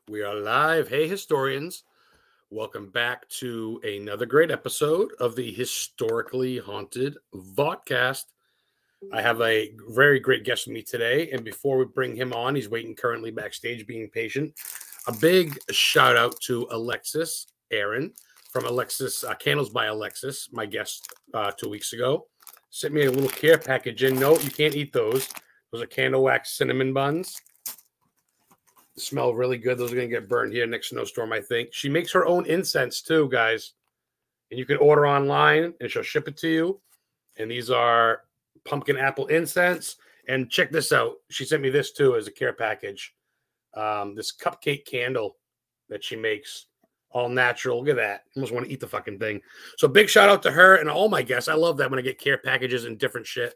We are live. Hey, historians. Welcome back to another great episode of the Historically Haunted Vodcast. I have a very great guest with me today. And before we bring him on, he's waiting currently backstage, being patient. A big shout out to Alexis Aaron from Alexis Candles by Alexis, my guest 2 weeks ago. Sent me a little care package in. No, you can't eat those. Those are candle wax cinnamon buns. Smell really good. Those are going to get burned here next snowstorm, I think. She makes her own incense too, guys. And you can order online and she'll ship it to you. And these are pumpkin apple incense. And check this out. She sent me this too as a care package. This cupcake candle that she makes. All natural. Look at that. I almost want to eat the fucking thing. So big shout out to her and all my guests. I love that when I get care packages and different shit.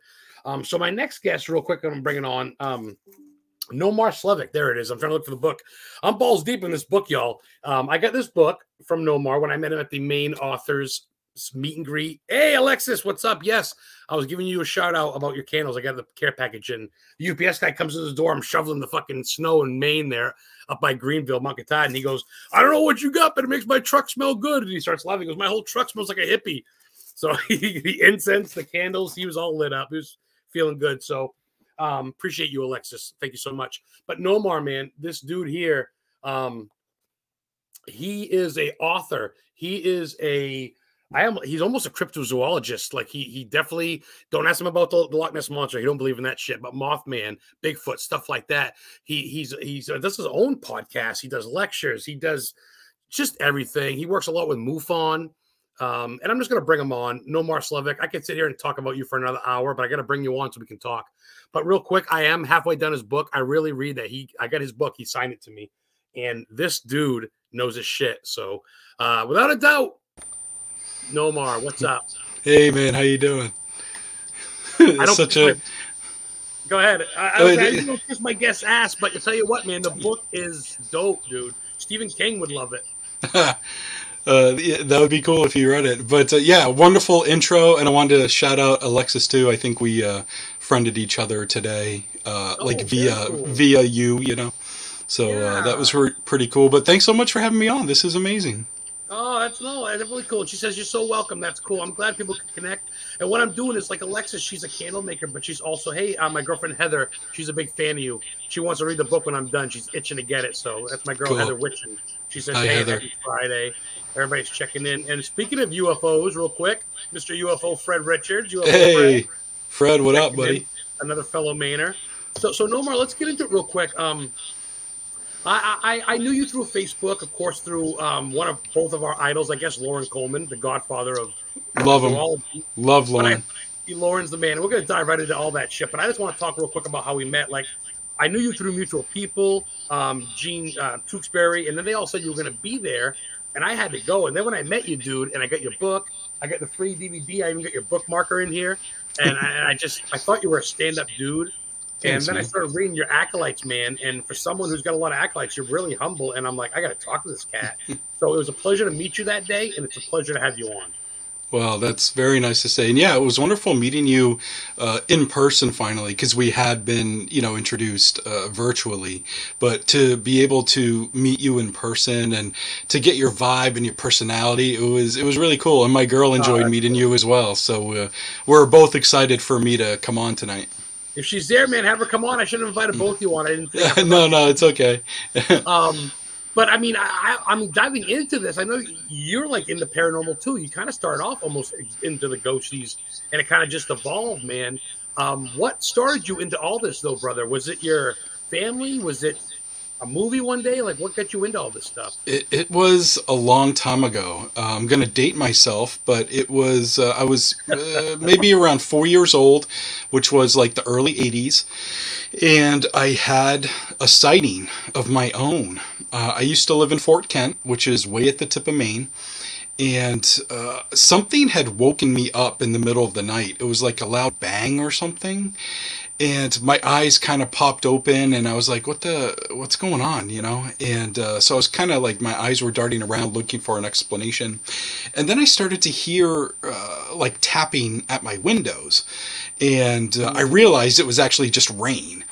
So my next guest, real quick, I'm bringing on NOMAR SLEVIK. There it is. I'm trying to look for the book. I'm balls deep in this book, y'all. I got this book from NOMAR when I met him at the main author's meet and greet. Hey, Alexis, what's up? Yes, I was giving you a shout out about your candles. I got the care package, and the UPS guy comes to the door. I'm shoveling the fucking snow in Maine there up by Greenville, Mount Katahdin, and he goes, I don't know what you got, but it makes my truck smell good. And he starts laughing. He goes, my whole truck smells like a hippie. So the incense, the candles, he was all lit up. He was feeling good. So appreciate you, Alexis. Thank you so much. But Nomar, man, this dude here, he is a author. He is he's almost a cryptozoologist. Like he definitely, don't ask him about the Loch Ness Monster. He don't believe in that shit. But Mothman, Bigfoot, stuff like that. He does his own podcast. He does lectures. He does just everything. He works a lot with MUFON. And I'm just going to bring him on. NOMAR SLEVIK. I could sit here and talk about you for another hour, but I got to bring you on so we can talk. But real quick, I am halfway done his book. I really read that. I got his book. He signed it to me. And this dude knows his shit. So without a doubt, NOMAR, what's up? Hey, man. How you doing? I don't Go ahead. I didn't kiss my guest's ass, but to tell you what, man, the book is dope, dude. Stephen King would love it. Yeah, that would be cool if you read it. But yeah, wonderful intro, and I wanted to shout out Alexis too. I think we friended each other today, via you, you know. So yeah. That was pretty cool. But thanks so much for having me on. This is amazing. Oh, that's really cool. She says you're so welcome. That's cool. I'm glad people can connect. And what I'm doing is like Alexis, she's a candle maker, but she's also, hey, my girlfriend Heather, she's a big fan of you. She wants to read the book when I'm done. She's itching to get it. So that's my girl, cool. Heather Witchen. She says, hey, happy Friday. Everybody's checking in. And speaking of UFOs, real quick, Mr. UFO Fred Richards. Hey, Fred, what up, buddy? Another fellow Mainer. So Nomar, let's get into it real quick. I knew you through Facebook, of course, through both of our idols, I guess, Lauren Coleman, the godfather of love him. Love Lauren. Lauren's the man. We're going to dive right into all that shit. But I just want to talk real quick about how we met. Like, I knew you through mutual people, Gene Tewksbury, and then they all said you were going to be there. And I had to go. And then when I met you, dude, and I got your book, I got the free DVD. I even got your bookmarker in here. And I thought you were a stand-up dude. And then I started reading your acolytes, man. And for someone who's got a lot of acolytes, you're really humble. And I'm like, I got to talk to this cat. So it was a pleasure to meet you that day. And it's a pleasure to have you on. Well, that's very nice to say. And yeah, it was wonderful meeting you in person finally, because we had been, introduced virtually. But to be able to meet you in person and to get your vibe and your personality, it was really cool. And my girl enjoyed meeting you as well. So we're both excited for me to come on tonight. If she's there, man, have her come on. I should have invited both of you on. I didn't think. No, it's okay. But I mean, I'm diving into this. I know you're like into paranormal too. You kind of started off almost into the ghosties, and it kind of just evolved, man. What started you into all this, though, brother? Was it your family? Was it a movie one day? Like, what got you into all this stuff? It was a long time ago. I'm going to date myself, but it was, I was maybe around 4 years old, which was like the early 80s. And I had a sighting of my own. I used to live in Fort Kent, which is way at the tip of Maine. And something had woken me up in the middle of the night. It was like a loud bang or something. And my eyes kind of popped open, and I was like, what's going on, And so I was kind of like, my eyes were darting around looking for an explanation. And then I started to hear like tapping at my windows. And I realized it was actually just rain.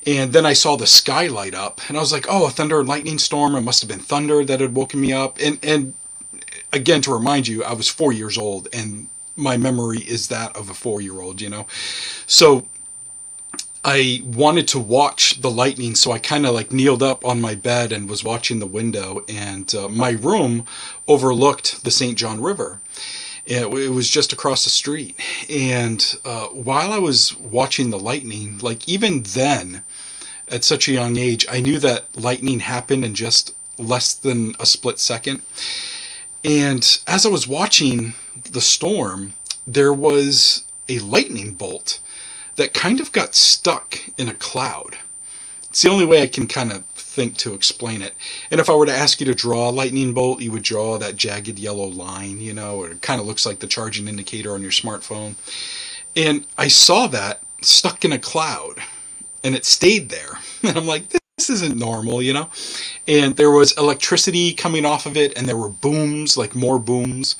And then I saw the sky light up, and I was like, oh, a thunder and lightning storm. It must have been thunder that had woken me up. And again, to remind you, I was 4 years old, and my memory is that of a 4-year-old, you know. So I wanted to watch the lightning, so I kind of like kneeled up on my bed and was watching the window. And my room overlooked the St. John River. It was just across the street. And while I was watching the lightning, like even then, at such a young age, I knew that lightning happened in just less than a split second. And as I was watching the storm, there was a lightning bolt that kind of got stuck in a cloud. It's the only way I can kind of think to explain it. And if I were to ask you to draw a lightning bolt, you would draw that jagged yellow line, you know, or it kind of looks like the charging indicator on your smartphone. And I saw that stuck in a cloud, and it stayed there. And I'm like, this isn't normal, you know? And there was electricity coming off of it, and there were booms, like more booms.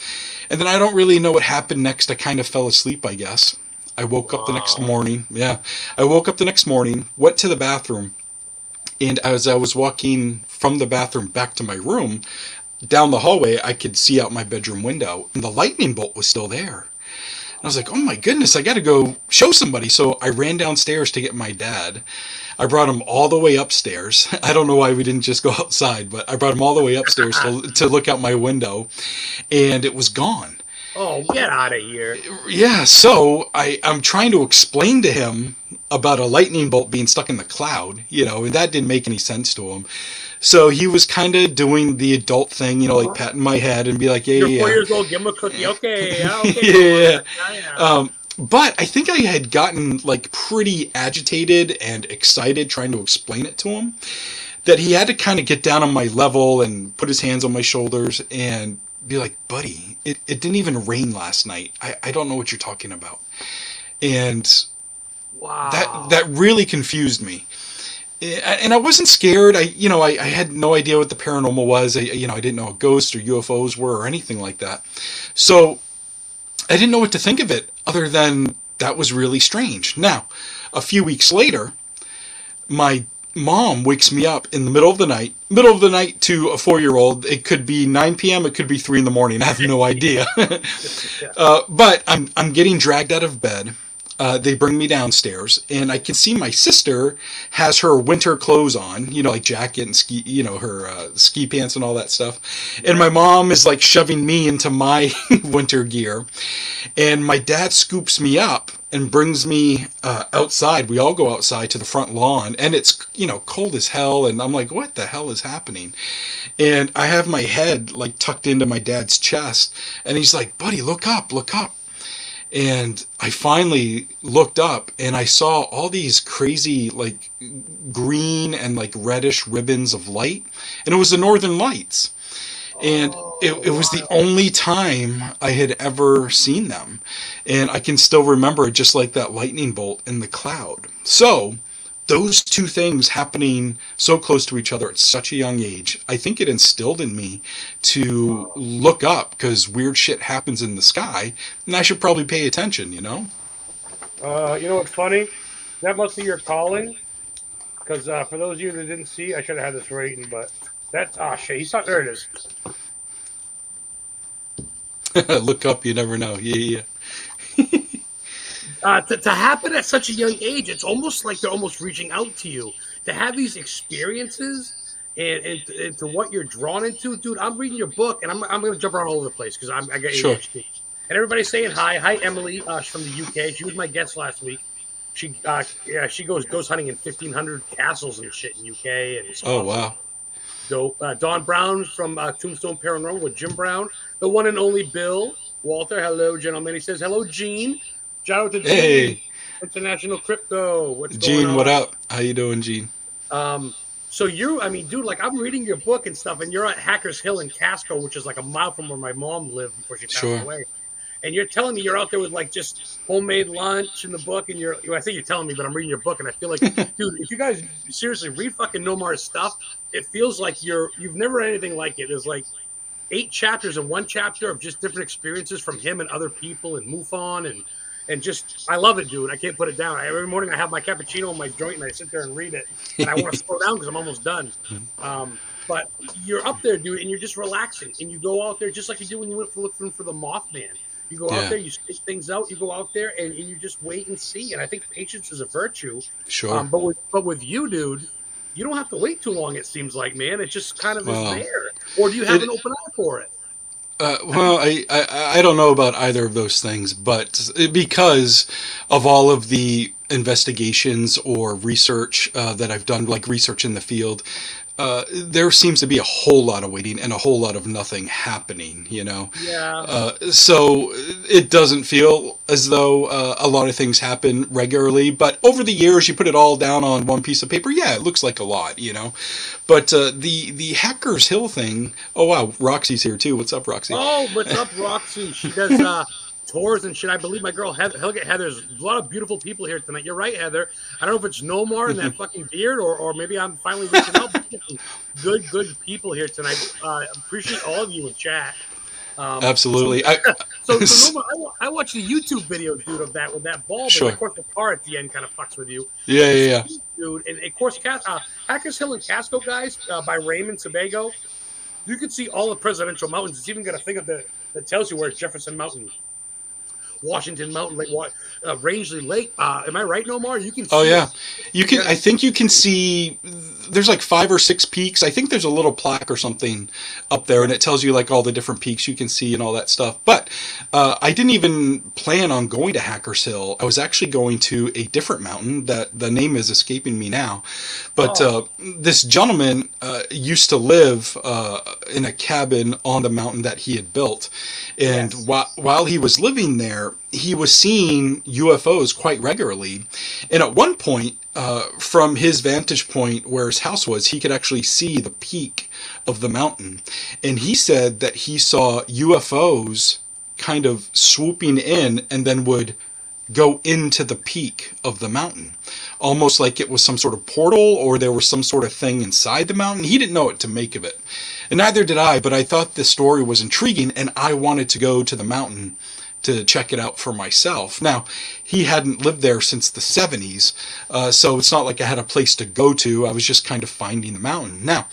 And then I don't really know what happened next. I kind of fell asleep, I guess. I woke up the next morning. Yeah. I woke up the next morning, went to the bathroom, and as I was walking from the bathroom back to my room, down the hallway, I could see out my bedroom window, and the lightning bolt was still there. I was like, oh my goodness, I got to go show somebody. So I ran downstairs to get my dad. I brought him all the way upstairs. I don't know why we didn't just go outside, but I brought him all the way upstairs to look out my window, and it was gone. Oh, get out of here. Yeah, so I'm trying to explain to him about a lightning bolt being stuck in the cloud, you know, and that didn't make any sense to him. So he was kind of doing the adult thing, you know, like patting my head and be like, yeah, You're 4 years old, give him a cookie. Okay, okay. Yeah. But I think I had gotten like pretty agitated and excited trying to explain it to him, that he had to kind of get down on my level and put his hands on my shoulders and be like, buddy, it didn't even rain last night. I don't know what you're talking about. And wow, that really confused me. And I wasn't scared. I had no idea what the paranormal was. I didn't know what ghosts or UFOs were or anything like that. So I didn't know what to think of it other than that was really strange. Now, a few weeks later, my mom wakes me up in the middle of the night to a 4-year-old. It could be 9 p.m. It could be 3 a.m. I have no idea. But I'm getting dragged out of bed. They bring me downstairs, and I can see my sister has her winter clothes on, you know, like jacket and ski, you know, her ski pants and all that stuff. And my mom is like shoving me into my winter gear. And my dad scoops me up and brings me outside. We all go outside to the front lawn, and it's, you know, cold as hell. And I'm like, what the hell is happening? And I have my head like tucked into my dad's chest, and he's like, buddy, look up, look up. And I finally looked up, and I saw all these crazy, like, green and, like, reddish ribbons of light. And it was the Northern Lights. And it was the only time I had ever seen them. And I can still remember it just like that lightning bolt in the cloud. So those two things happening so close to each other at such a young age, I think it instilled in me to look up, because weird shit happens in the sky, and I should probably pay attention, you know? You know what's funny? That must be your calling, because for those of you that didn't see, I should have had this rating, but that's, shit, he's not, there it is. Look up, you never know. Yeah. To happen at such a young age, it's almost like they're almost reaching out to you. To have these experiences and to what you're drawn into, dude. I'm reading your book, and I'm going to jump around all over the place because I got ADHD. And everybody's saying hi. Hi, Emily. She's from the UK. She was my guest last week. She goes ghost hunting in 1,500 castles and shit in UK. And it's awesome. Wow. Dope. Don Brown from Tombstone Paranormal with Jim Brown. The one and only Bill Walter. Hello, gentlemen. He says, hello, Gene. Shout out to Gene. Hey. International Crypto. What's Gene, going on? what up? How you doing, Gene? So dude, like I'm reading your book and stuff, and you're at Hackers Hill in Casco, which is like a mile from where my mom lived before she passed away. And you're telling me you're out there with like just homemade lunch in the book, and I think you're telling me, but I'm reading your book, and I feel like, dude, if you guys seriously read fucking Nomar's stuff, it feels like you've never read anything like it. There's like 8 chapters in one chapter of just different experiences from him and other people and MUFON, and And just, I love it, dude. I can't put it down. Every morning I have my cappuccino in my joint and I sit there and read it. And I want to slow down because I'm almost done. But you're up there, dude, and you're just relaxing. And you go out there just like you do when you went looking for the Mothman. You go out there, you stick things out, you go out there, and you just wait and see. And I think patience is a virtue. Sure. But with you, dude, you don't have to wait too long, it seems like, man. It just kind of is there. Or do you have an open eye for it? Well, I don't know about either of those things, but because of all of the investigations or research that I've done, like research in the field, there seems to be a whole lot of waiting and a whole lot of nothing happening, you know? Yeah. So it doesn't feel as though a lot of things happen regularly, but over the years, you put it all down on one piece of paper, yeah, it looks like a lot, you know? But the Hackers Hill thing, oh wow, Roxy's here too. What's up, Roxy? Oh, what's up, Roxy? She does tours and shit. I believe my girl Heather's a lot of beautiful people here tonight. You're right, Heather. I don't know if it's Nomar and that fucking beard or maybe I'm finally reaching out. Good people here tonight. Appreciate all of you in chat. Absolutely. So Nomar, I watched the YouTube video, dude, of that with that ball, but of course the car at the end kind of fucks with you. Yeah. Dude, and of course Hackers Hill and Casco, guys, by Raymond Sebago. You can see all the presidential mountains. It's even got a thing up there that tells you where it's Jefferson Mountain, Washington Mountain, Lake, Rangeley Lake. Am I right, Nomar? You can see. Oh yeah, you can. I think you can see. There's like 5 or 6 peaks. I think there's a little plaque or something up there, and it tells you like all the different peaks you can see and all that stuff. But I didn't even plan on going to Hackers Hill. I was actually going to a different mountain that the name is escaping me now. But this gentleman used to live in a cabin on the mountain that he had built, and while he was living there, he was seeing UFOs quite regularly. And at one point, from his vantage point where his house was, he could actually see the peak of the mountain. And he said that he saw UFOs kind of swooping in and then would go into the peak of the mountain, almost like it was some sort of portal or there was some sort of thing inside the mountain. He didn't know what to make of it. And neither did I, but I thought this story was intriguing and I wanted to go to the mountain to check it out for myself. Now, he hadn't lived there since the 70s, so it's not like I had a place to go to. I was just kind of finding the mountain. Now,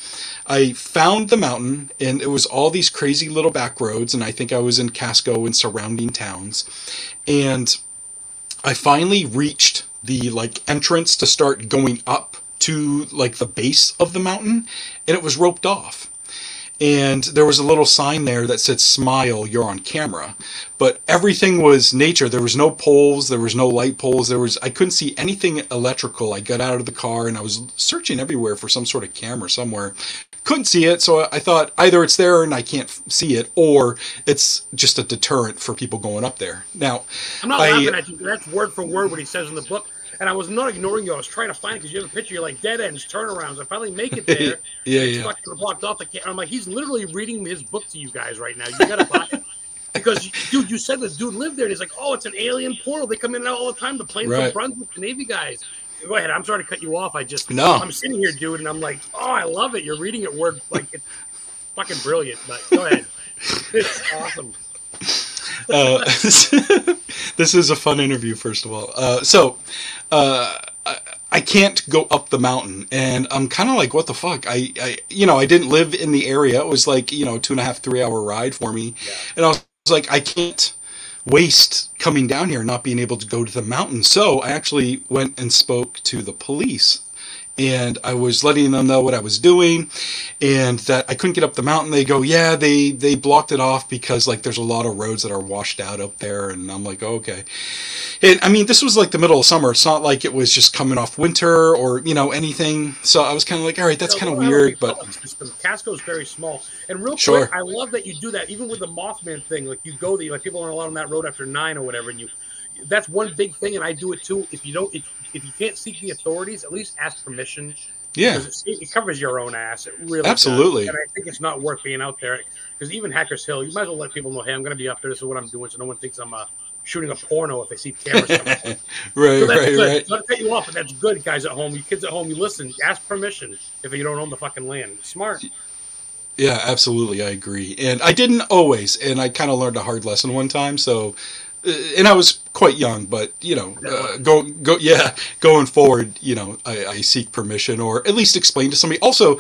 I found the mountain, and it was all these crazy little back roads, and I think I was in Casco and surrounding towns. And I finally reached the entrance to start going up to the base of the mountain, and it was roped off. And there was a little sign there that said, "Smile, you're on camera." But everything was nature. There was no poles. There was no light poles. I couldn't see anything electrical. I got out of the car and I was searching everywhere for some sort of camera somewhere. Couldn't see it. So I thought either it's there and I can't see it, or it's just a deterrent for people going up there. Now, I'm not laughing at you. That's word for word what he says in the book. And I was not ignoring you. I was trying to find it because you have a picture. You're like dead ends, turnarounds. I finally make it there. It's fucking blocked off the camera. I'm like, he's literally reading his book to you guys right now. You gotta buy it. Because, dude, you said this dude lived there. And he's like, oh, it's an alien portal. They come in and out all the time. The planes from Brunswick, the Navy guys. Go ahead. I'm sorry to cut you off. I'm sitting here, dude, and I'm like, oh, I love it. You're reading it word it's fucking brilliant. But go ahead. It's awesome. This is a fun interview, first of all. I can't go up the mountain, and I'm kind of like, what the fuck? I didn't live in the area. It was like, 2.5, 3 hour ride for me. Yeah. And I was like, I can't waste coming down here, not being able to go to the mountain. So I actually went and spoke to the police. And I was letting them know what I was doing and that I couldn't get up the mountain. They go, yeah, they blocked it off because there's a lot of roads that are washed out up there. And I'm like, oh, okay. And I mean, this was the middle of summer. It's not like it was just coming off winter or, anything. So I was kind of like, all right, that's kind of weird. But Casco is very small. And real quick, I love that you do that. Even with the Mothman thing, you go there, people aren't allowed on that road after 9 or whatever. And that's one big thing. And I do it too. If you can't seek the authorities, at least ask permission. Yeah. Because it covers your own ass. It really absolutely does. And I think it's not worth being out there. Because even Hackers Hill, you might as well let people know, hey, I'm going to be up there. This is what I'm doing. So no one thinks I'm shooting a porno if they see cameras coming. Right. Not to cut you off, but that's good, guys at home. You kids at home, you listen. Ask permission if you don't own the fucking land. Smart. Yeah, absolutely. I agree. And I didn't always. And I kind of learned a hard lesson one time. So and I was quite young, but going forward, I seek permission or at least explain to somebody. Also,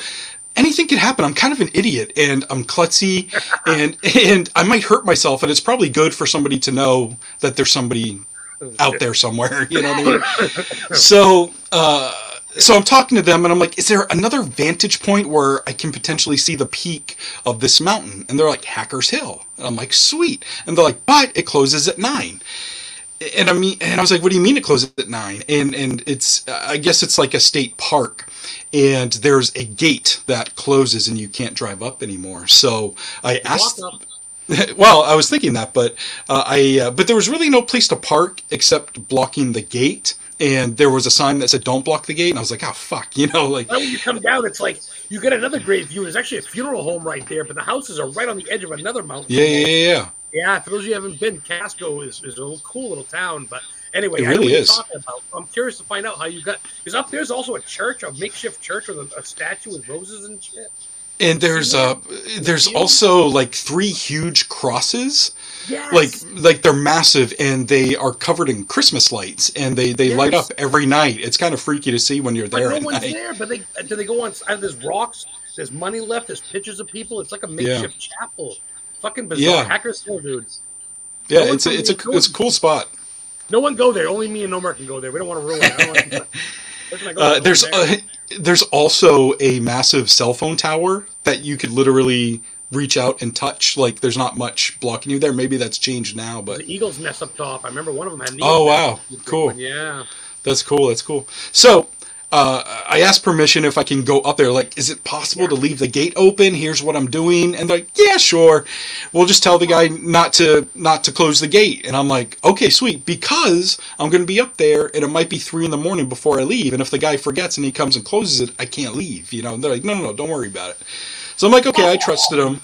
anything can happen. I'm kind of an idiot and I'm klutzy and I might hurt myself, and it's probably good for somebody to know that there's somebody out there somewhere, you know what I mean? So I'm talking to them and I'm like, is there another vantage point where I can potentially see the peak of this mountain? And they're like, Hackers Hill. And I'm like, sweet. And they're like, but it closes at 9. And I was like, what do you mean it closes at 9? And it's, I guess it's like a state park, and there's a gate that closes and you can't drive up anymore. So I asked, well, I was thinking that, but but there was really no place to park except blocking the gate. And there was a sign that said, don't block the gate. And I was like, oh, fuck, like. When you come down, it's like, you get another great view. There's actually a funeral home right there, but the houses are right on the edge of another mountain. Yeah. Yeah, for those of you who haven't been, Casco is a little cool little town. But anyway, it really is. Talking about. I'm curious to find out how you got, because up there's also a church, a makeshift church with a statue with roses and shit. And there's also like 3 huge crosses. Yes. Like they're massive, and they are covered in Christmas lights, and they light up every night. It's kind of freaky to see when you're there. But no one's there. But do they go on? There's rocks. There's money left. There's pictures of people. It's like a makeshift chapel. Fucking bizarre. Hackers Hill, dudes. Yeah, it's a cool spot. No one go there. Only me and Nomar can go there. We don't want to ruin it. There's also a massive cell phone tower that you could literally reach out and touch. Like, there's not much blocking you there. Maybe that's changed now, but the eagle's nest up top. I remember one of them had an eagle's nest. Wow, cool. Yeah, that's cool. So I asked permission if I can go up there. Like, is it possible to leave the gate open? Here's what I'm doing. And they're like, yeah, sure. We'll just tell the guy not to close the gate. And I'm like, okay, sweet. Because I'm going to be up there and it might be 3 a.m. before I leave. And if the guy forgets and he comes and closes it, I can't leave. And they're like, no, don't worry about it. So I'm like, okay, I trusted them.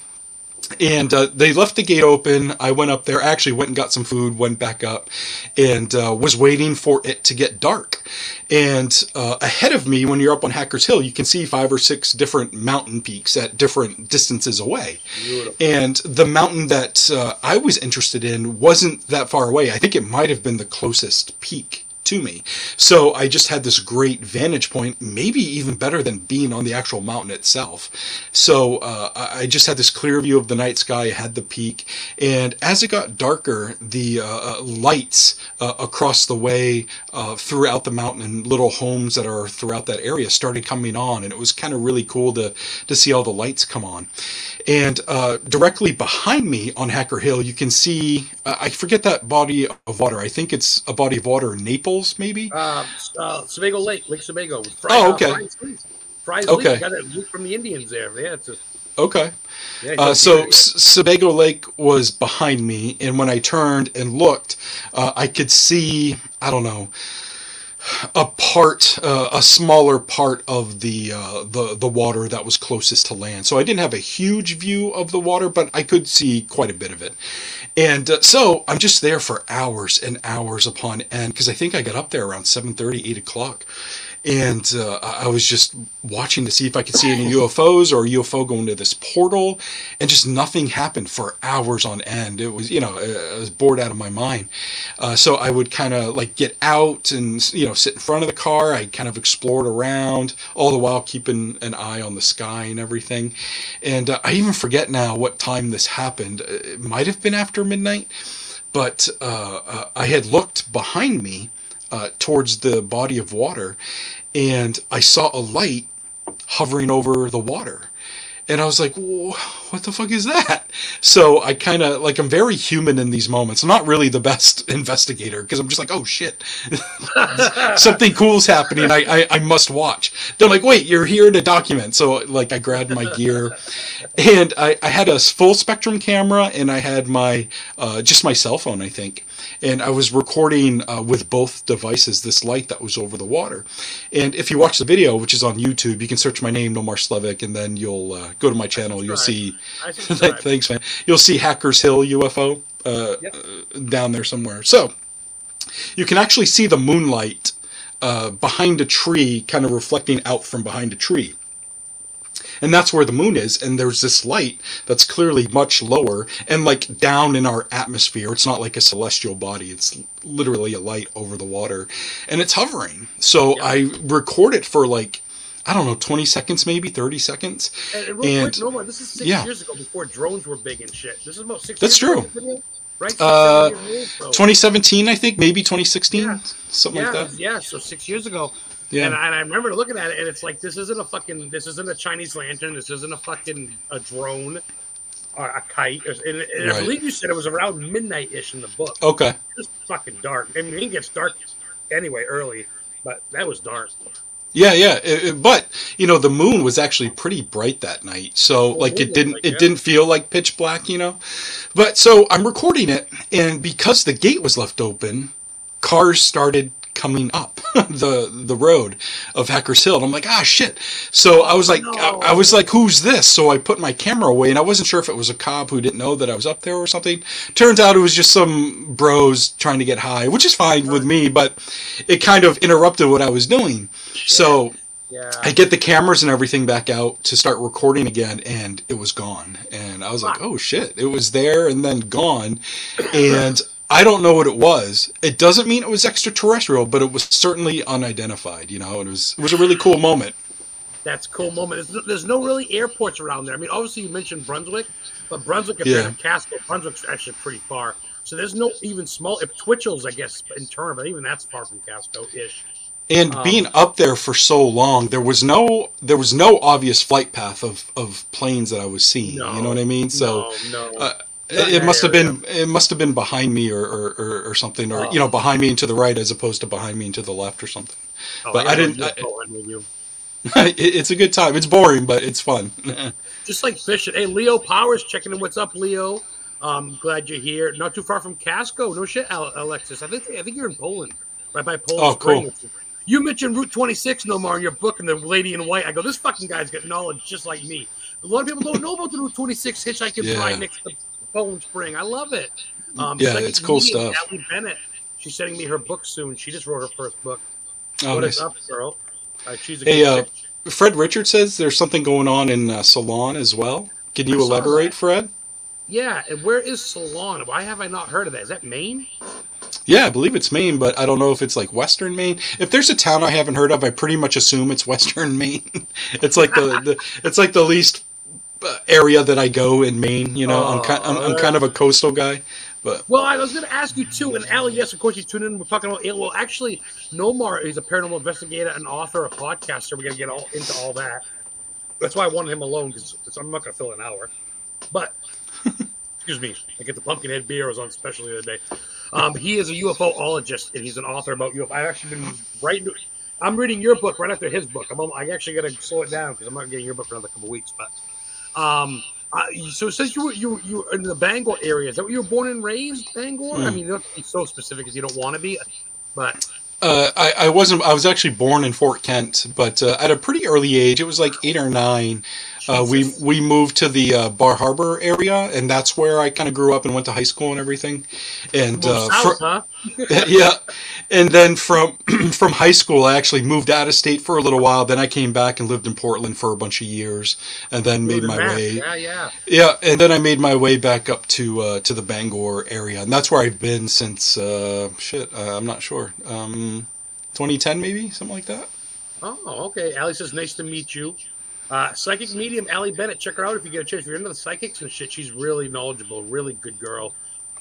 And they left the gate open. I went up there, actually went and got some food, went back up, and was waiting for it to get dark. And ahead of me, when you're up on Hackers Hill, you can see 5 or 6 different mountain peaks at different distances away. Beautiful. And the mountain that I was interested in wasn't that far away. I think it might have been the closest peak to me. So I just had this great vantage point, maybe even better than being on the actual mountain itself. So I just had this clear view of the night sky, I had the peak, and as it got darker, the lights across the way throughout the mountain and little homes that are throughout that area started coming on, and it was kind of really cool to see all the lights come on. And directly behind me on Hacker Hill, you can see, I forget that body of water. I think it's a body of water in Naples, maybe? Sebago Lake Sebago. Okay. Fry's Lake. You got it from the Indians there. Yeah, it's okay. Yeah, so Sebago Lake was behind me, and when I turned and looked, I could see, I don't know, a smaller part of the water that was closest to land. So I didn't have a huge view of the water, but I could see quite a bit of it. And so I'm just there for hours and hours upon end, because I think I got up there around 7:30, 8 o'clock. And I was just watching to see if I could see any UFOs or a UFO go into this portal, and just nothing happened for hours on end. It was, I was bored out of my mind. So I would kind of like get out and, sit in front of the car. I kind of explored around, all the while keeping an eye on the sky and everything. And I even forget now what time this happened. It might have been after midnight, but I had looked behind me towards the body of water, and I saw a light hovering over the water. And I was like, what the fuck is that? So I kind of, like, I'm very human in these moments. I'm not really the best investigator, because I'm just like, oh shit, something cool's happening. I must watch. They're like, wait, you're here to document. So, like, I grabbed my gear, and I had a full spectrum camera, and I had my, just my cell phone, I think. And I was recording with both devices this light that was over the water. And if you watch the video, which is on YouTube, you can search my name, NOMAR SLEVIK, and then you'll go to my channel. You'll see. Thanks, man. You'll see Hackers Hill UFO down there somewhere. So you can actually see the moonlight behind a tree, kind of reflecting out from behind a tree. And that's where the moon is, and there's this light that's clearly much lower and like down in our atmosphere. It's not like a celestial body. It's literally a light over the water, and it's hovering. So I record it for like, I don't know, 20 seconds, maybe 30 seconds. And real quick, no, this is 6 years ago before drones were big and shit. This is about 6 That's years true. ago, right? 2017, I think, maybe 2016, something like that. Yeah, so 6 years ago. Yeah. And I remember looking at it, and it's like, this isn't a Chinese lantern. This isn't a drone or a kite. And I believe you said it was around midnight-ish in the book. Okay. It was fucking dark. I mean, it gets dark anyway early, but that was dark. Yeah. But, you know, the moon was actually pretty bright that night. So, like, it didn't feel like pitch black, you know. But, so, I'm recording it, and because the gate was left open, cars started coming up the road of Hackers Hill, and I'm like, shit. So I was like, who's this? So I put my camera away, and I wasn't sure if it was a cop who didn't know that I was up there or something. Turns out it was just some bros trying to get high, which is fine with me, but it kind of interrupted what I was doing. So I get the cameras and everything back out to start recording again, and it was gone. And I was like, oh shit, it was there and then gone. And I don't know what it was. It doesn't mean it was extraterrestrial, but it was certainly unidentified, you know. It was a really cool moment. That's a cool moment. There's no really airports around there. I mean, obviously you mentioned Brunswick, but Brunswick compared to Casco, Brunswick's actually pretty far. So there's no even small, if Twitchell's, I guess, in turn, but even that's far from Casco-ish. And being up there for so long, there was no obvious flight path of planes that I was seeing. You know what I mean? So it must have been behind me or something, or you know, behind me and to the right as opposed to behind me and to the left or something. But I didn't. It's a good time. It's boring, but it's fun. Just like fishing. Hey, Leo Powers checking in. What's up, Leo? Glad you're here. Not too far from Casco. No shit, Alexis. I think you're in Poland, right by Poland Spring. Cool. You mentioned Route 26, Nomar, in your book, and the lady in white. I go, this fucking guy's got knowledge just like me. A lot of people don't know about the Route 26 hitchhiking ride next to Poland Spring. I love it. It's cool stuff. Allie Bennett. She's sending me her book soon. She just wrote her first book. Oh, what nice. is up, girl? She's a Fred Richard says there's something going on in Ceylon as well. Can you elaborate, Fred? Yeah, and where is Ceylon? Why have I not heard of that? Is that Maine? Yeah, I believe it's Maine, but I don't know if it's like Western Maine. If there's a town I haven't heard of, I pretty much assume it's Western Maine. It's like the least area that I go in Maine. You know, I'm kind of a coastal guy. But well, I was going to ask you too, and Allie, yes, of course, you tuned in. We're talking about well, actually, Nomar is a paranormal investigator, an author, a podcaster. We're going to get into all that. That's why I wanted him alone, because I'm not going to fill an hour. But excuse me, I get the Pumpkinhead beer. I was on special the other day. He is a UFOologist, and he's an author about UFO. I've actually been writing. I'm reading your book right after his book. I actually got to slow it down because I'm not getting your book for another couple of weeks. But so it says you were in the Bangor area. Is that where you were born and raised, Bangor? I mean, you don't have to be so specific as you don't want to be, but. I wasn't. I was actually born in Fort Kent, but at a pretty early age, it was like 8 or 9. We moved to the Bar Harbor area, and that's where I kind of grew up and went to high school and everything. And yeah, and then from high school, I actually moved out of state for a little while. Then I came back and lived in Portland for a bunch of years, and then made my way. And then I made my way back up to the Bangor area, and that's where I've been since. I'm not sure. 2010 maybe, something like that. Oh, okay. Allie says, nice to meet you. Psychic medium Allie Bennett. Check her out if you get a chance. If you're into the psychics and shit, she's really knowledgeable, really good girl.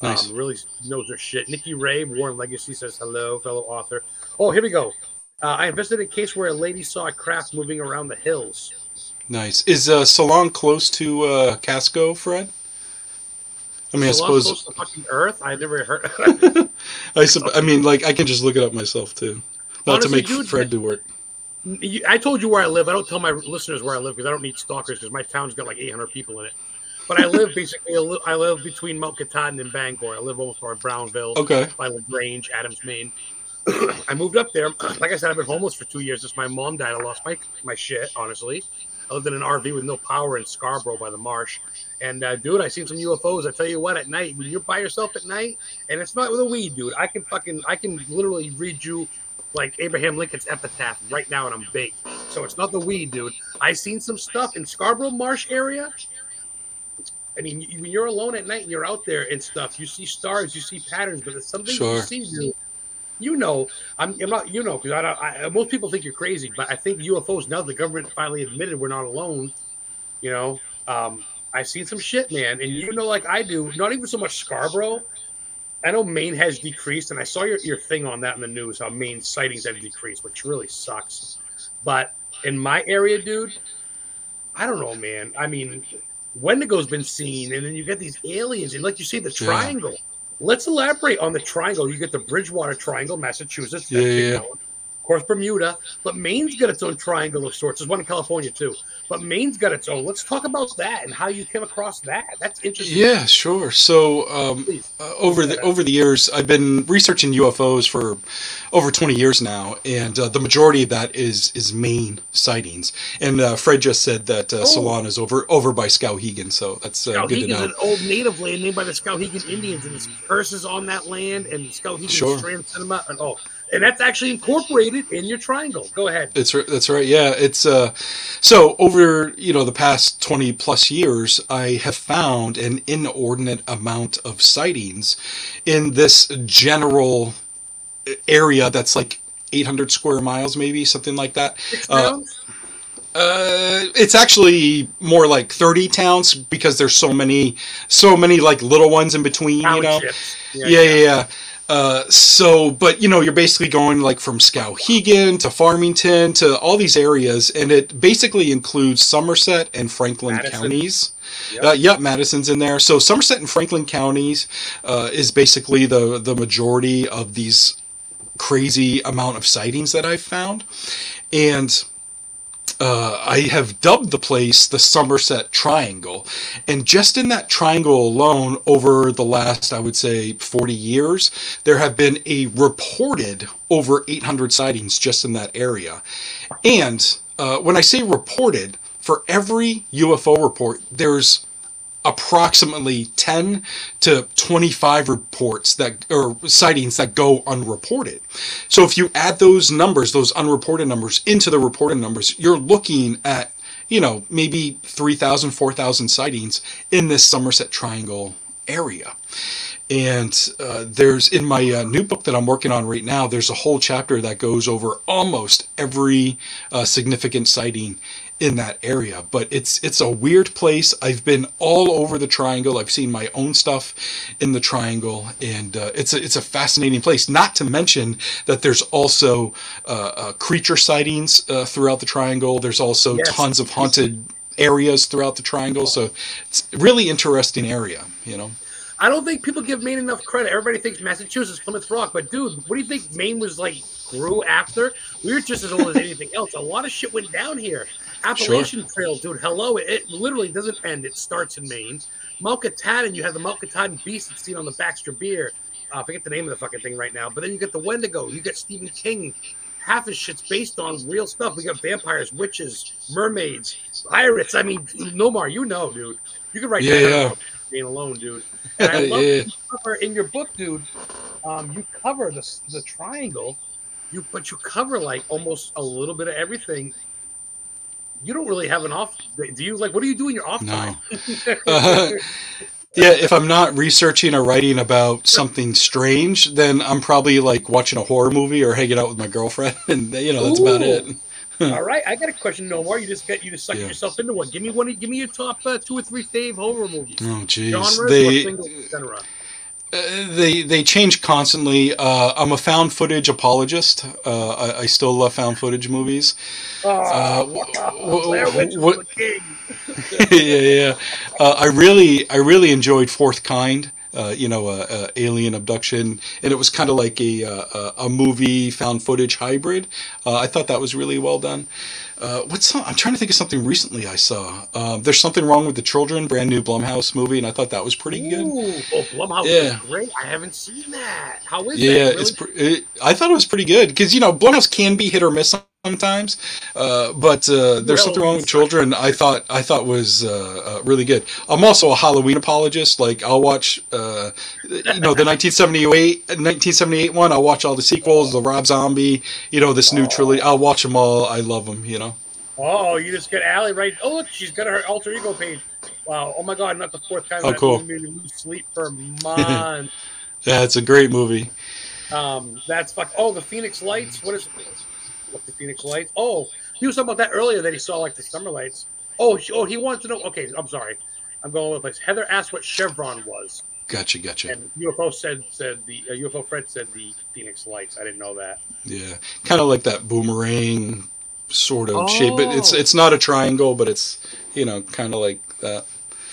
Nice. Really knows her shit. Nikki Ray, Warren Legacy says, hello, fellow author. Oh, here we go. I investigated a case where a lady saw a craft moving around the hills. Nice. Is Ceylon close to Casco, Fred? I mean, I suppose close to fucking Earth. I never heard. I mean, like I can just look it up myself too, not honestly, to make Fred do work. I told you where I live. I don't tell my listeners where I live because I don't need stalkers because my town's got like 800 people in it. But I live basically. I live between Mount Katahdin and Bangor. I live almost by Brownville. Okay. By LaGrange, Adams, Maine. I moved up there. Like I said, I've been homeless for 2 years since my mom died. I lost my shit. Honestly, I lived in an RV with no power in Scarborough by the marsh. And, dude, I seen some UFOs. I tell you what, at night, when you're by yourself at night, and it's not with a weed, dude, I can literally read you like Abraham Lincoln's epitaph right now, and I'm baked. So it's not the weed, dude. I seen some stuff in Scarborough Marsh area. I mean, when you're alone at night and you're out there and stuff, you see stars, you see patterns, but there's something you see, dude. You know, I'm not, you know, because most people think you're crazy, but I think UFOs, now the government finally admitted we're not alone, you know. I've seen some shit, man, and you know, like I do, not even so much Scarborough. I know Maine has decreased, and I saw your thing on that in the news, how Maine sightings have decreased, which really sucks. But in my area, dude, I don't know, man. I mean, Wendigo's been seen, and then you get these aliens, and like you say, the triangle. Yeah. Let's elaborate on the triangle. You get the Bridgewater Triangle, Massachusetts. Of course, Bermuda. But Maine's got its own triangle of sorts. There's one in California, too. But Maine's got its own. Let's talk about that and how you came across that. That's interesting. Yeah, sure. So over the years, I've been researching UFOs for over 20 years now, and the majority of that is Maine sightings. And Fred just said that Salon is over by Skowhegan, so that's good to know. Skowhegan's an old native land named by the Skowhegan Indians, and there's curses on that land, and Skowhegan Strand Cinema, and that's actually incorporated in your triangle. Go ahead. That's right. Yeah, it's so over the past 20 plus years, I have found an inordinate amount of sightings in this general area that's like 800 square miles, maybe something like that. 6 towns? It's actually more like 30 towns because there's so many like little ones in between. Townships. Yeah. But you're basically going like from Skowhegan to Farmington to all these areas, and it basically includes Somerset and Franklin counties. Yep, Madison's in there. So Somerset and Franklin counties is basically the majority of these crazy amount of sightings that I've found, and I have dubbed the place the Somerset Triangle. And just in that triangle alone, over the last, I would say, 40 years, there have been a reported over 800 sightings just in that area. And when I say reported, for every UFO report, there's approximately 10 to 25 reports or sightings that go unreported. So if you add those numbers, those unreported numbers, into the reported numbers, you're looking at, maybe 3,000, 4,000 sightings in this Somerset Triangle area. And there's, in my new book that I'm working on right now, there's a whole chapter that goes over almost every significant sighting in that area. But it's a weird place. I've been all over the triangle. I've seen my own stuff in the triangle, and it's a fascinating place. Not to mention that there's also creature sightings throughout the triangle. There's also tons of haunted areas throughout the triangle. So it's a really interesting area, I don't think people give Maine enough credit. Everybody thinks Massachusetts, Plymouth Rock, but dude, what do you think Maine was like grew after? We were just as old as anything else. A lot of shit went down here. Appalachian Trail, dude, hello. It literally doesn't end. It starts in Maine. Mount Katahdin, you have the Mount Katahdin Beast that's seen on the Baxter Beer. I forget the name of the fucking thing right now. But then you get the Wendigo. You get Stephen King. Half his shit's based on real stuff. We got vampires, witches, mermaids, pirates. I mean, Nomar, dude. You could write that about being alone, dude. And I love that you cover in your book, dude. You cover the triangle, but you cover like almost a little bit of everything. You don't really have an off. Do you what do you do in your off time? Yeah, if I'm not researching or writing about something strange, then I'm probably like watching a horror movie or hanging out with my girlfriend, and that's about it. All right, I got a question. No more. You just sucked yourself into one. Give me your top 2 or 3 fave horror movies. Oh, jeez. They change constantly. I'm a found footage apologist. I still love found footage movies. Yeah. I really enjoyed Fourth Kind. Alien abduction, and it was kind of like a movie found footage hybrid. I thought that was really well done. I'm trying to think of something recently I saw. There's Something Wrong with the Children, brand new Blumhouse movie, and I thought that was pretty good. Blumhouse is great. I haven't seen that. How is that? Yeah, I thought it was pretty good because Blumhouse can be hit or miss sometimes, but There's Something Wrong with Children. I thought was really good. I'm also a Halloween apologist. Like I'll watch the 1978 one. I'll watch all the sequels, the Rob Zombie, this new trilogy. I'll watch them all. I love them. Oh, you just get Allie right. Oh, look, she's got her alter ego page. Wow. Oh my God, not the fourth time that cool. movie made me lose sleep for months. Yeah, it's a great movie. That's fuck. Oh, the Phoenix Lights. What's the Phoenix Lights? Oh, he was talking about that earlier that he saw like the summer lights. Oh, he wanted to know. Okay, I'm sorry. I'm going all over the place. Heather asked what Chevron was. Gotcha. And UFO said the UFO Fred said the Phoenix Lights. I didn't know that. Yeah, kind of like that boomerang sort of shape. But it's not a triangle, but it's kind of like that.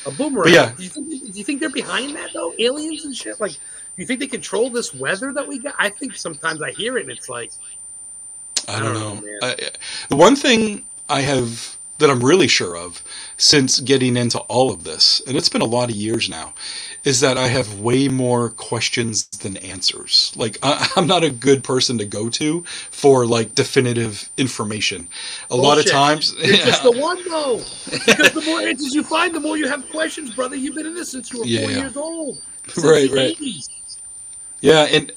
A boomerang. But yeah. Do you think they're behind that though? Aliens and shit. Like, do you think they control this weather that we got? I think sometimes I hear it and it's like, I don't know. The one thing that I'm really sure of since getting into all of this, and it's been a lot of years now, is that I have way more questions than answers. Like, I'm not a good person to go to for like definitive information. A lot of times, you're just the one though, because the more answers you find, the more you have questions, brother. You've been in this since you were 4 years old. Right. 80s. Yeah, and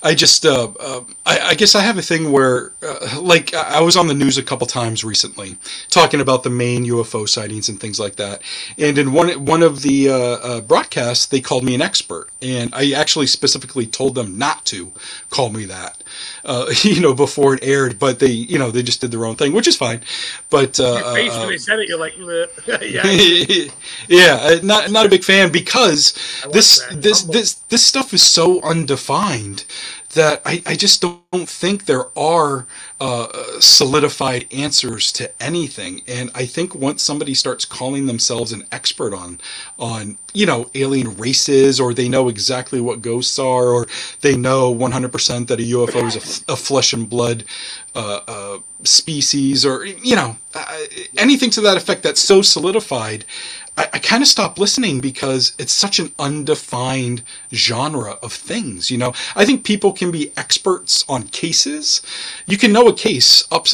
I just, I guess I have a thing where, like, I was on the news a couple times recently talking about the Maine UFO sightings and things like that. And in one of the broadcasts, they called me an expert. And I actually specifically told them not to call me that, before it aired. But they just did their own thing, which is fine. But your face when they said it, you're like, yeah, not a big fan because this stuff is so undefined that I just don't think there are solidified answers to anything. And I think once somebody starts calling themselves an expert on alien races, or they know exactly what ghosts are, or they know 100% that a UFO is a flesh and blood species, or anything to that effect that's so solidified, I kind of stopped listening because it's such an undefined genre of things. I think people can be experts on cases. You can know a case up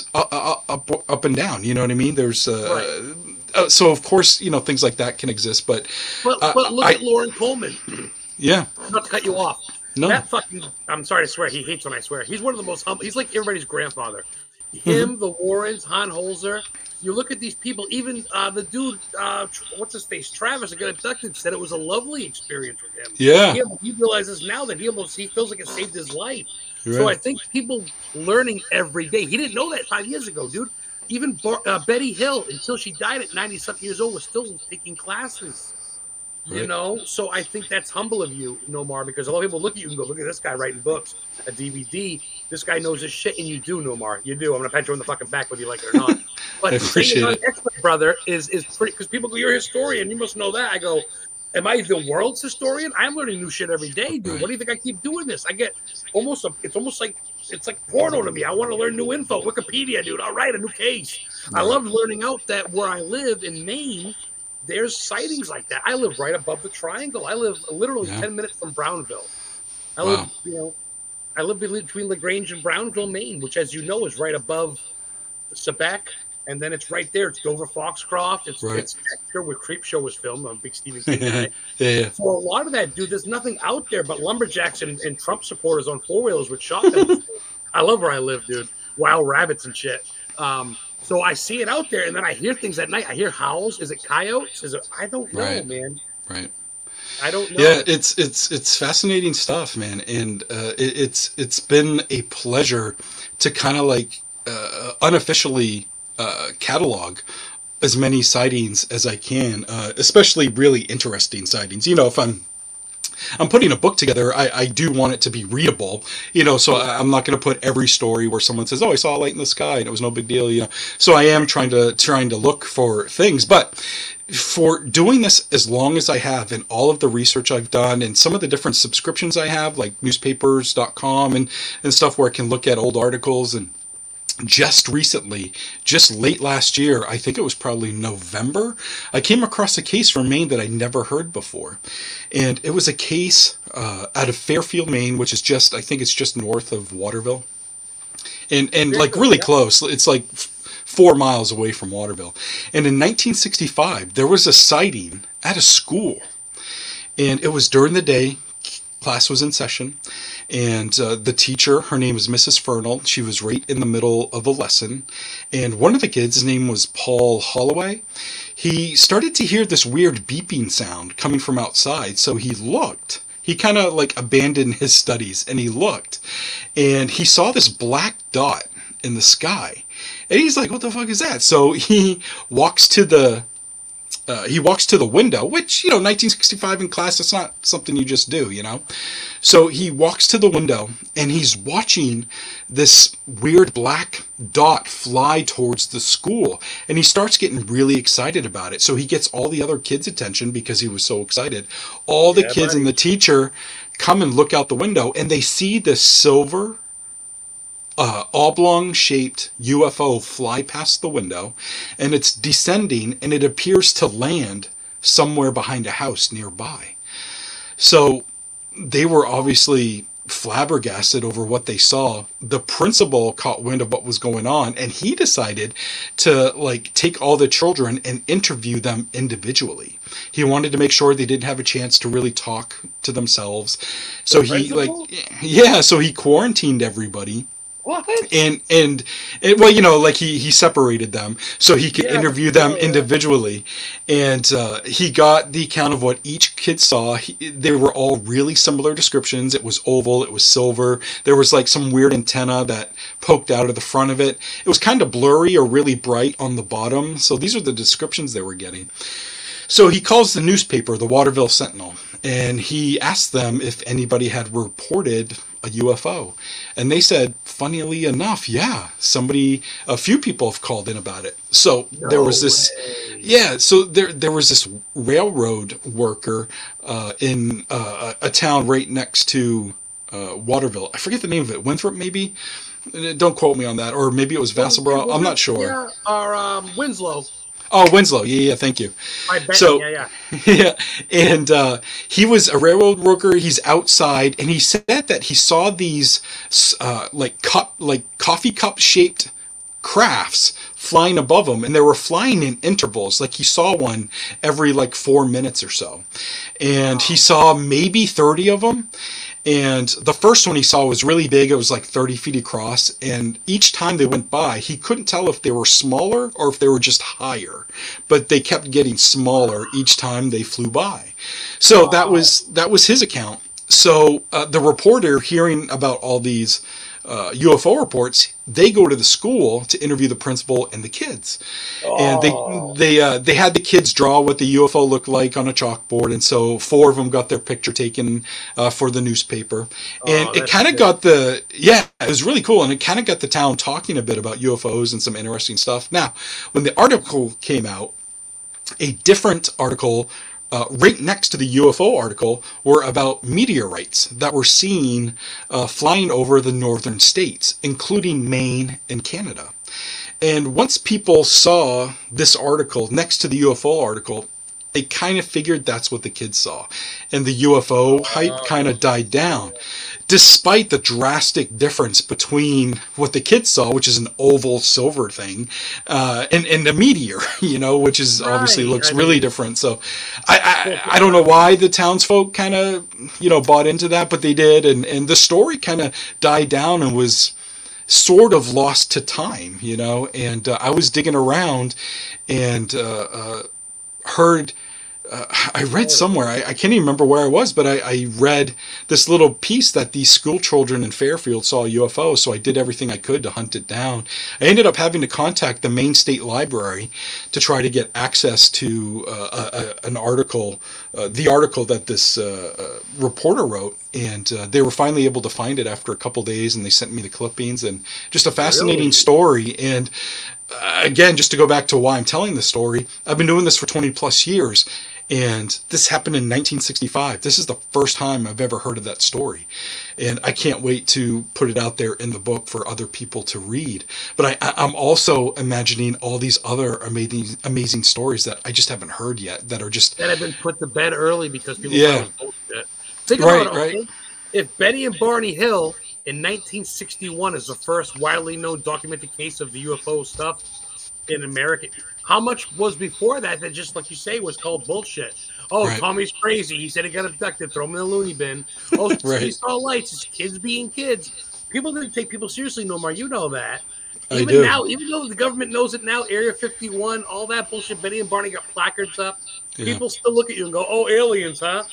and down. You know what I mean? There's so of course things like that can exist, but look at Lauren Coleman. Yeah, not to cut you off. No, that fucking. I'm sorry to swear. He hates when I swear. He's one of the most humble. He's like everybody's grandfather. Him, the Warrens, Han Holzer. You look at these people, even the dude, what's his face, Travis, that got abducted, said it was a lovely experience with him. Yeah. He realizes now that he feels like it saved his life. Right. So I think people learning every day. He didn't know that 5 years ago, dude. Even Betty Hill, until she died at 90-something years old, was still taking classes. Right. So I think that's humble of you, Nomar, because a lot of people look at you and go, look at this guy writing books, a DVD. This guy knows his shit, and you do, Nomar. You do. I'm going to pat you on the fucking back whether you like it or not. But I appreciate it. Expert, brother, is pretty, because people go, you're a historian, you must know that. I go, am I the world's historian? I'm learning new shit every day, dude. Right. What do you think I keep doing this? I get it's like porno to me. I want to learn new info. Wikipedia, dude. I'll write a new case. Right. I love learning out that where I live in Maine, there's sightings like that. I live right above the triangle. I live literally 10 minutes from Brownville. I live between LaGrange and Brownville, Maine, which, as you know, is right above Quebec. And then it's right there. It's Dover Foxcroft. It's Dexter, where Creepshow was filmed. I'm a big Stephen King guy. Yeah. For a lot of that, dude, there's nothing out there but lumberjacks and Trump supporters on four-wheelers with shotguns. I love where I live, dude. Wild rabbits and shit. So I see it out there, and then I hear things at night. I hear howls. Is it coyotes? I don't know, man. Right. I don't know. Yeah, it's fascinating stuff, man, and it's been a pleasure to kind of like unofficially catalog as many sightings as I can, especially really interesting sightings. If I'm putting a book together, I do want it to be readable, so I'm not going to put every story where someone says, oh, I saw a light in the sky and it was no big deal, So I am trying to look for things, but for doing this as long as I have, and all of the research I've done and some of the different subscriptions I have, like newspapers.com and stuff where I can look at old articles, and just recently, just late last year, I think it was probably November, I came across a case from Maine that I never heard before. And it was a case out of Fairfield, Maine, which is I think it's just north of Waterville. And like really close. It's like 4 miles away from Waterville. And in 1965, there was a sighting at a school. And it was during the day. class was in session, and the teacher, her name was Mrs. Fernald. She was right in the middle of a lesson, and one of the kids, his name was Paul Holloway. He started to hear this weird beeping sound coming from outside, so he looked. He kind of like abandoned his studies, and he looked, and he saw this black dot in the sky, and he's like, "What the fuck is that?" So he walks to the window, which, 1965 in class, it's not something you just do, So he walks to the window, and he's watching this weird black dot fly towards the school, and he starts getting really excited about it. So he gets all the other kids' attention because he was so excited. All the kids and the teacher come and look out the window, and they see this silver oblong-shaped UFO fly past the window, and it's descending, and it appears to land somewhere behind a house nearby. So they were obviously flabbergasted over what they saw. The principal caught wind of what was going on, and he decided to take all the children and interview them individually. He wanted to make sure they didn't have a chance to really talk to themselves. So so he quarantined everybody. What? And well, he separated them so he could interview them individually, and he got the account of what each kid saw. They were all really similar descriptions. It was oval, it was silver. There was some weird antenna that poked out of the front of it. It was kind of blurry or really bright on the bottom. So these are the descriptions they were getting. So he calls the newspaper, the Waterville Sentinel, and he asked them if anybody had reported a UFO. And they said, funnily enough, a few people have called in about it. So there was this, so there was this railroad worker in a town right next to Waterville. I forget the name of it. Winthrop, maybe? Don't quote me on that. Or maybe it was Vassalboro. I'm not sure. Yeah, or Winslow. Oh, Winslow. Yeah, thank you. Yeah. And he was a railroad worker. He's outside, and he said that he saw these coffee cup shaped crafts flying above him, and they were flying in intervals. He saw one every 4 minutes or so, and he saw maybe 30 of them. And the first one he saw was really big. It was 30 feet across. And each time they went by, he couldn't tell if they were smaller or if they were just higher. But they kept getting smaller each time they flew by. So that was his account. So the reporter, hearing about all these UFO reports, they go to the school to interview the principal and the kids, and they had the kids draw what the UFO looked like on a chalkboard, and so 4 of them got their picture taken for the newspaper, and it kind of got it was really cool, and it kind of got the town talking a bit about UFOs and some interesting stuff. Now, when the article came out, a different article right next to the UFO article were about meteorites that were seen flying over the northern states, including Maine and Canada. And once people saw this article next to the UFO article, they kind of figured that's what the kids saw. And the UFO hype kind of died down, despite the drastic difference between what the kids saw, which is an oval silver thing, and a meteor, which is obviously looks really different. So I don't know why the townsfolk kind of, bought into that, but they did. And the story kind of died down and was sort of lost to time, and I was digging around and heard, I read somewhere, I can't even remember where I was, but I read this little piece that these school children in Fairfield saw a UFO, so I did everything I could to hunt it down. I ended up having to contact the Maine State Library to try to get access to an article, the article that this reporter wrote, and they were finally able to find it after a couple days, and they sent me the clippings, and just a fascinating story. And again, just to go back to why I'm telling this story, I've been doing this for 20 plus years, and this happened in 1965. This is the first time I've ever heard of that story, and I can't wait to put it out there in the book for other people to read. But I'm also imagining all these other amazing stories that I just haven't heard yet, that have been put to bed early because people thought it was bullshit. Think about it, okay? If Betty and Barney Hill in 1961 is the first widely known documented case of the UFO stuff, in America. How much was before that just like you say was called bullshit? Oh, Right. Tommy's crazy. He said he got abducted. Throw him in the loony bin. Oh, Right. he saw lights. It's kids being kids. People didn't take people seriously no more. You know that. I Even do. now, even though the government knows it now, Area 51, all that bullshit. Betty and Barney got placards up. Yeah. People still look at you and go, "Oh, aliens, huh?"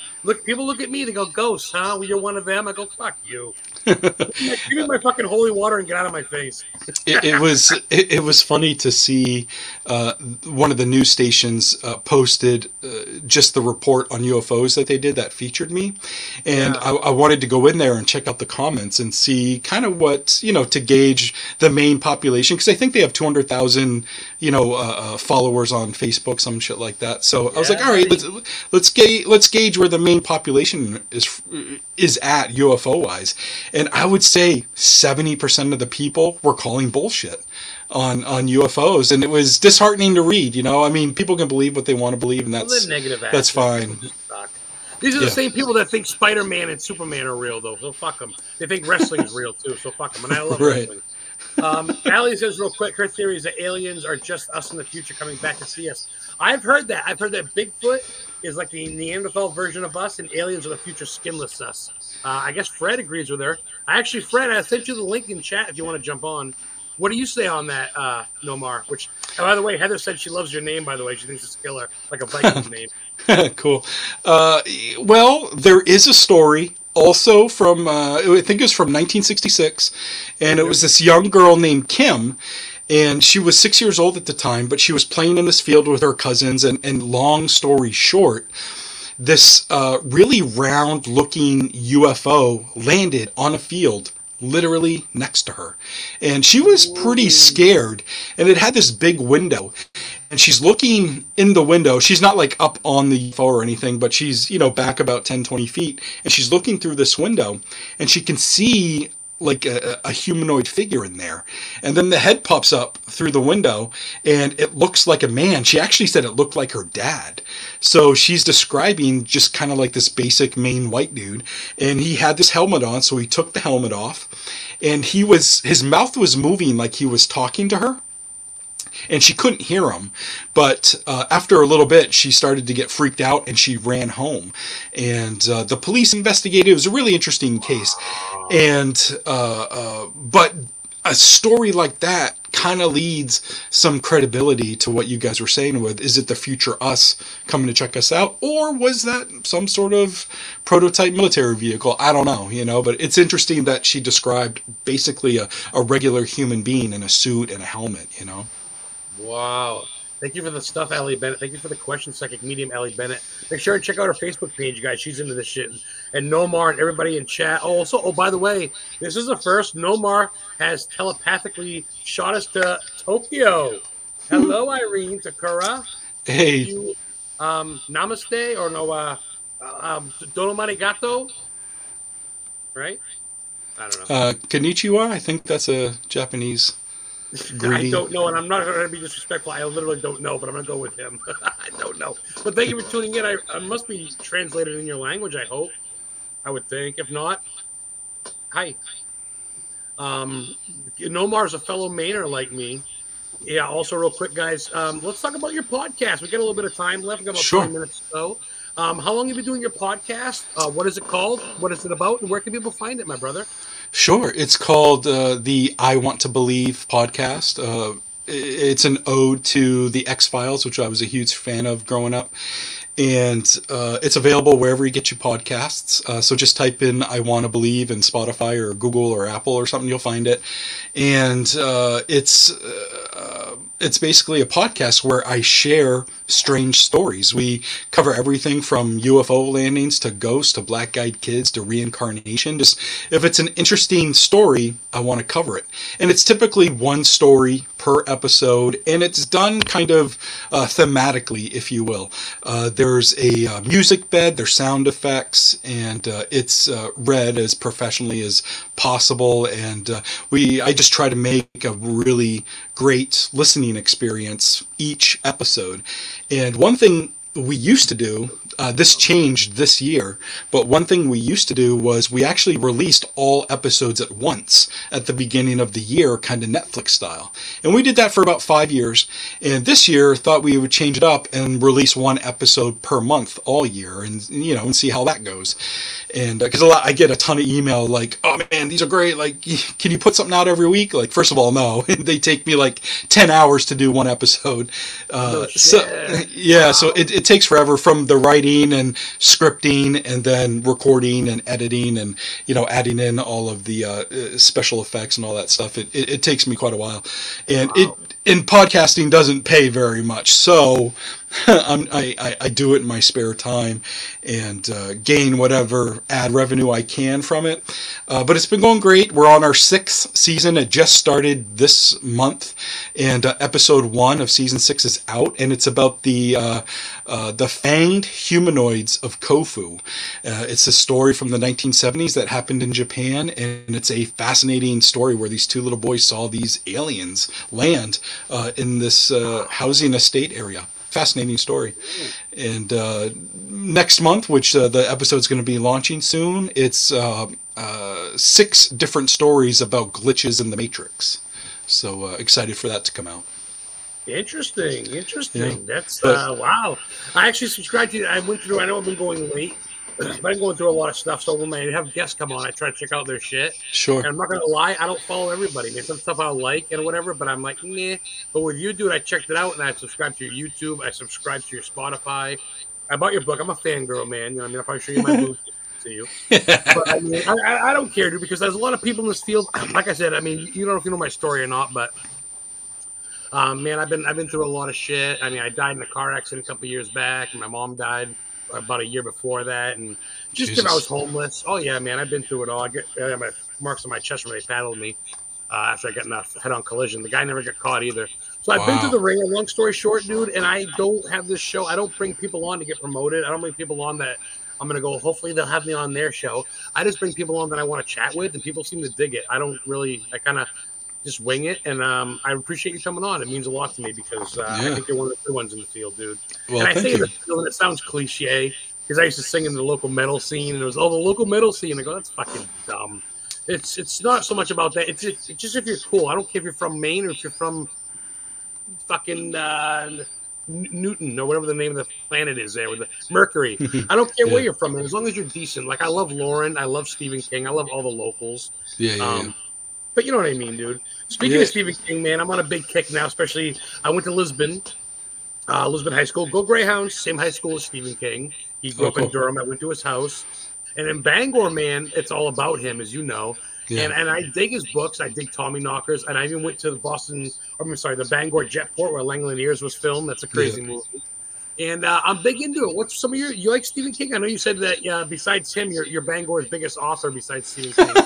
People look at me. They go, "Ghosts, huh? Well, you're one of them." I go, "Fuck you." Give me my fucking holy water and get out of my face. It was funny to see one of the news stations posted just the report on UFOs that they did that featured me, and I wanted to go in there and check out the comments and see kind of what, to gauge the main population, because I think they have 200,000 followers on Facebook, some shit like that. So I was like, all right, let's gauge where the main population is at UFO wise. And I would say 70% of the people were calling bullshit on UFOs, and it was disheartening to read. I mean, people can believe what they want to believe, and that's fine. These are the same people that think Spider-Man and Superman are real, though. So fuck them. They think wrestling is real too. So fuck them. And I love wrestling. Allie says real quick, her theory is that aliens are just us in the future coming back to see us. I've heard that. I've heard that Bigfoot is like the Neanderthal version of us, and aliens are the future skinless us. I guess Fred agrees with her. Actually, Fred, I sent you the link in chat if you want to jump on. What do you say on that, Nomar? Which, by the way, Heather said she loves your name, by the way. She thinks it's killer, like a Viking name. Cool. Well, there is a story also from, I think it was from 1966, and it was this young girl named Kim, and she was 6 years old at the time, but she was playing in this field with her cousins, and long story short, this really round-looking UFO landed on a field literally next to her. And she was pretty scared, and it had this big window. And she's looking in the window. She's not like up on the UFO or anything, but she's, back about 10, 20 feet. And she's looking through this window, and she can see like a humanoid figure in there. And then the head pops up through the window, and it looks like a man. She actually said it looked like her dad. So she's describing just kind of like this basic main white dude, and he had this helmet on, so he took the helmet off, and his mouth was moving like he was talking to her, and she couldn't hear him. But after a little bit, she started to get freaked out, and she ran home. And the police investigated. It was a really interesting case. And but a story like that kind of leads some credibility to what you guys were saying with, is it the future us coming to check us out? Or was that some sort of prototype military vehicle? I don't know, but it's interesting that she described basically a regular human being in a suit and a helmet, Wow. Thank you for the stuff, Allie Bennett. Thank you for the question, Psychic Medium, Allie Bennett. Make sure and check out her Facebook page, you guys. She's into this shit. And Nomar and everybody in chat. Oh, by the way, this is the first. Nomar has telepathically shot us to Tokyo. Hello, Irene Takura. Hey. Namaste or no, Dono Marigato? Right? I don't know. Konnichiwa? I think that's a Japanese greeting. I don't know, and I'm not going to be disrespectful. I literally don't know, but I'm going to go with him. I don't know. But thank you for tuning in. I must be translated in your language, I hope. I would think. If not, hi. Nomar's a fellow Mainer like me. Yeah, also real quick, guys, let's talk about your podcast. We got a little bit of time left. We got about 20 minutes or so. How long have you been doing your podcast? What is it called? What is it about? And where can people find it, my brother? Sure. It's called the I Want to Believe podcast. It's an ode to the X-Files, which I was a huge fan of growing up. And it's available wherever you get your podcasts. So just type in I Want to Believe in Spotify or Google or Apple or something, you'll find it. And it's basically a podcast where I share strange stories. We cover everything from UFO landings to ghosts to black-eyed kids to reincarnation. Just if it's an interesting story, I want to cover it. And it's typically one story per episode, and it's done kind of thematically, if you will. There's a music bed, there's sound effects, and it's read as professionally as possible. And I just try to make a really great listening experience each episode. And one thing we used to do, this changed this year, but one thing we used to do was we actually released all episodes at once at the beginning of the year, kind of Netflix style. And we did that for about 5 years. And this year thought we would change it up and release one episode per month all year, and and see how that goes. And because I get a ton of email like, oh man, these are great. Like, can you put something out every week? Like, first of all, no. They take me like 10 hours to do one episode. So it takes forever, from the writing and scripting and then recording and editing and adding in all of the special effects and all that stuff. It takes me quite a while, and podcasting doesn't pay very much, so I do it in my spare time and gain whatever ad revenue I can from it. But it's been going great. We're on our 6th season. It just started this month, and episode 1 of season 6 is out, and it's about the fanged humanoids of Kofu. It's a story from the 1970s that happened in Japan, and it's a fascinating story where these 2 little boys saw these aliens land in this housing estate area. Fascinating story. And next month, which the episode's going to be launching soon, it's 6 different stories about glitches in the Matrix. So excited for that to come out. Interesting. Yeah. That's wow. I actually subscribed to. I went through. I know I've been going late, but I'm going through a lot of stuff. So when I have guests come on, I try to check out their shit. Sure. And I'm not gonna lie, I don't follow everybody. Man, some stuff I like and whatever, but I'm like, nah. But with you, dude, I checked it out, and I subscribed to your YouTube. I subscribed to your Spotify. I bought your book. I'm a fangirl, man. You know what I mean? I'll probably show you my boobs to you. But I mean, I don't care, dude, because there's a lot of people in this field. Like I said, I mean, you don't know if you know my story or not, but. Man, I've been through a lot of shit. I mean, I died in a car accident a couple years back, and my mom died about a year before that, and just because I was homeless. Oh yeah, man, I've been through it all. I have marks on my chest where they paddled me after I got in a head-on collision. The guy never got caught either. So I've been through the ringer. Long story short, dude, and I don't have this show. I don't bring people on to get promoted. I don't bring people on that I'm gonna go. Hopefully, they'll have me on their show. I just bring people on that I want to chat with, and people seem to dig it. I don't really. I kind of just wing it, and I appreciate you coming on. It means a lot to me because I think you're one of the good ones in the field, dude. Well, and I say you. The field, and it sounds cliche because I used to sing in the local metal scene, and it was the local metal scene. I go, that's fucking dumb. It's not so much about that. It's just if you're cool. I don't care if you're from Maine or if you're from fucking Newton or whatever the name of the planet is there with the Mercury. I don't care where you're from, man, as long as you're decent. Like I love Lauren, I love Stephen King, I love all the locals. Yeah. But you know what I mean, dude. Speaking of Stephen King, man, I'm on a big kick now, especially I went to Lisbon High School. Go Greyhounds, same high school as Stephen King. He grew up in Durham. I went to his house. And in Bangor, man, it's all about him, as you know. Yeah. And I dig his books. I dig Tommy Knockers. And I even went to the Bangor Jetport where Langoliers was filmed. That's a crazy movie. And I'm big into it. What's some of you like Stephen King? I know you said that besides him, you're Bangor's biggest author besides Stephen King.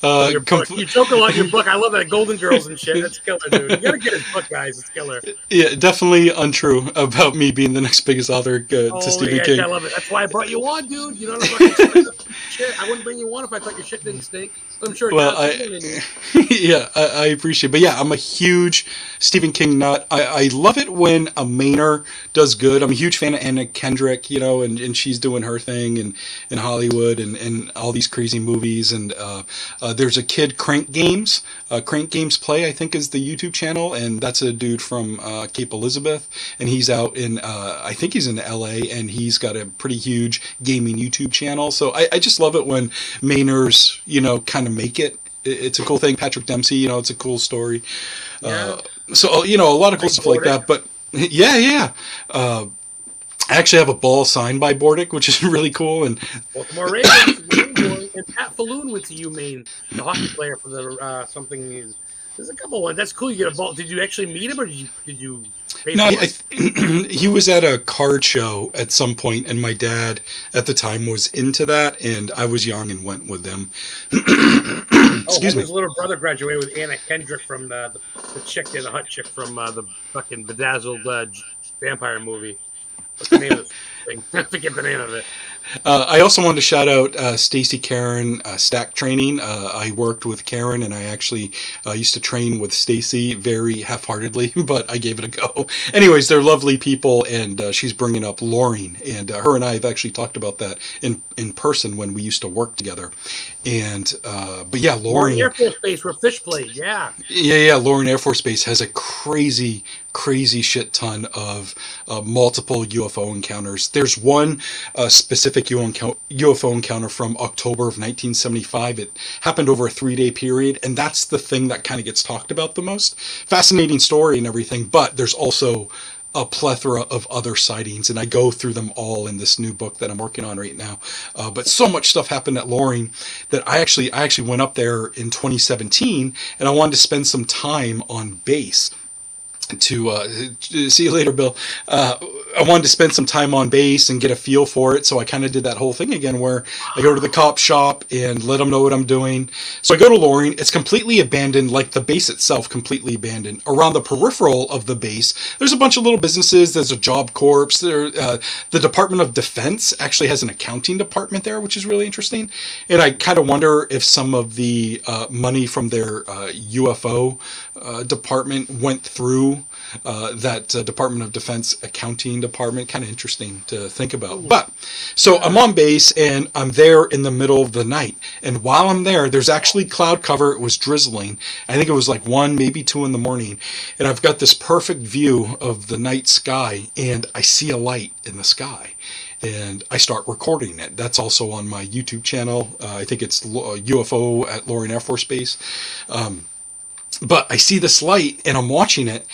You joke a lot in your book. I love that Golden Girls and shit. That's killer, dude. You gotta get his book, guys. It's killer. Yeah, definitely untrue about me being the next biggest author to Stephen King. I love it. That's why I brought you on, dude. You know what I'm shit. I wouldn't bring you on if I thought your shit didn't stink. I'm sure. I appreciate it. But yeah, I'm a huge Stephen King nut. I love it when a Mainer does good. I'm a huge fan of Anna Kendrick, and she's doing her thing in Hollywood and all these crazy movies. And there's a kid, Crank Games Play, I think is the YouTube channel. And that's a dude from Cape Elizabeth. And he's out in, I think he's in LA, and he's got a pretty huge gaming YouTube channel. So I just love it when Mainers, kind of make it. It's a cool thing. Patrick Dempsey, it's a cool story. So, a lot of cool stuff like that. But yeah. I actually have a ball signed by Bordick, which is really cool. And Baltimore Ravens, and Pat Falloon went to UMaine, the hockey player for the something. There's a couple ones. That's cool. You get a ball. Did you actually meet him, or did you pay for it? He was at a card show at some point, and my dad at the time was into that, and I was young and went with them. Excuse me. His little brother graduated with Anna Kendrick from the chick there, the hot chick from the fucking Bedazzled vampire movie. What's the name of this thing? I forget the name of it. I also wanted to shout out Stacy Karen Stack Training. I worked with Karen, and I actually used to train with Stacy very half-heartedly, but I gave it a go. Anyways, they're lovely people, and she's bringing up Lauren, and her and I have actually talked about that in person when we used to work together. And but yeah, Lauren Air Force Base where fish played. Yeah. Lauren Air Force Base has a crazy shit ton of multiple UFO encounters. There's one specific UFO encounter from October of 1975. It happened over a 3-day period, and that's the thing that kind of gets talked about the most. Fascinating story and everything, but there's also a plethora of other sightings, and I go through them all in this new book that I'm working on right now. But so much stuff happened at Loring that I actually went up there in 2017, and I wanted to spend some time on base. To see you later, Bill. I wanted to spend some time on base and get a feel for it, so I kind of did that whole thing again where I go to the cop shop and let them know what I'm doing. So I go to Loring. It's completely abandoned, like the base itself, completely abandoned. Around the peripheral of the base, there's a bunch of little businesses. There's a job corps. The Department of Defense actually has an accounting department there, which is really interesting. And I kind of wonder if some of the money from their UFO department went through that Department of Defense accounting department. Kind of interesting to think about. But so I'm on base and I'm there in the middle of the night, and while I'm there, there's actually cloud cover. It was drizzling. I think it was like 1, maybe 2 in the morning, and I've got this perfect view of the night sky, and I see a light in the sky. And I start recording it. That's also on my YouTube channel. I think it's UFO at Loring Air Force Base. But I see this light and I'm watching it,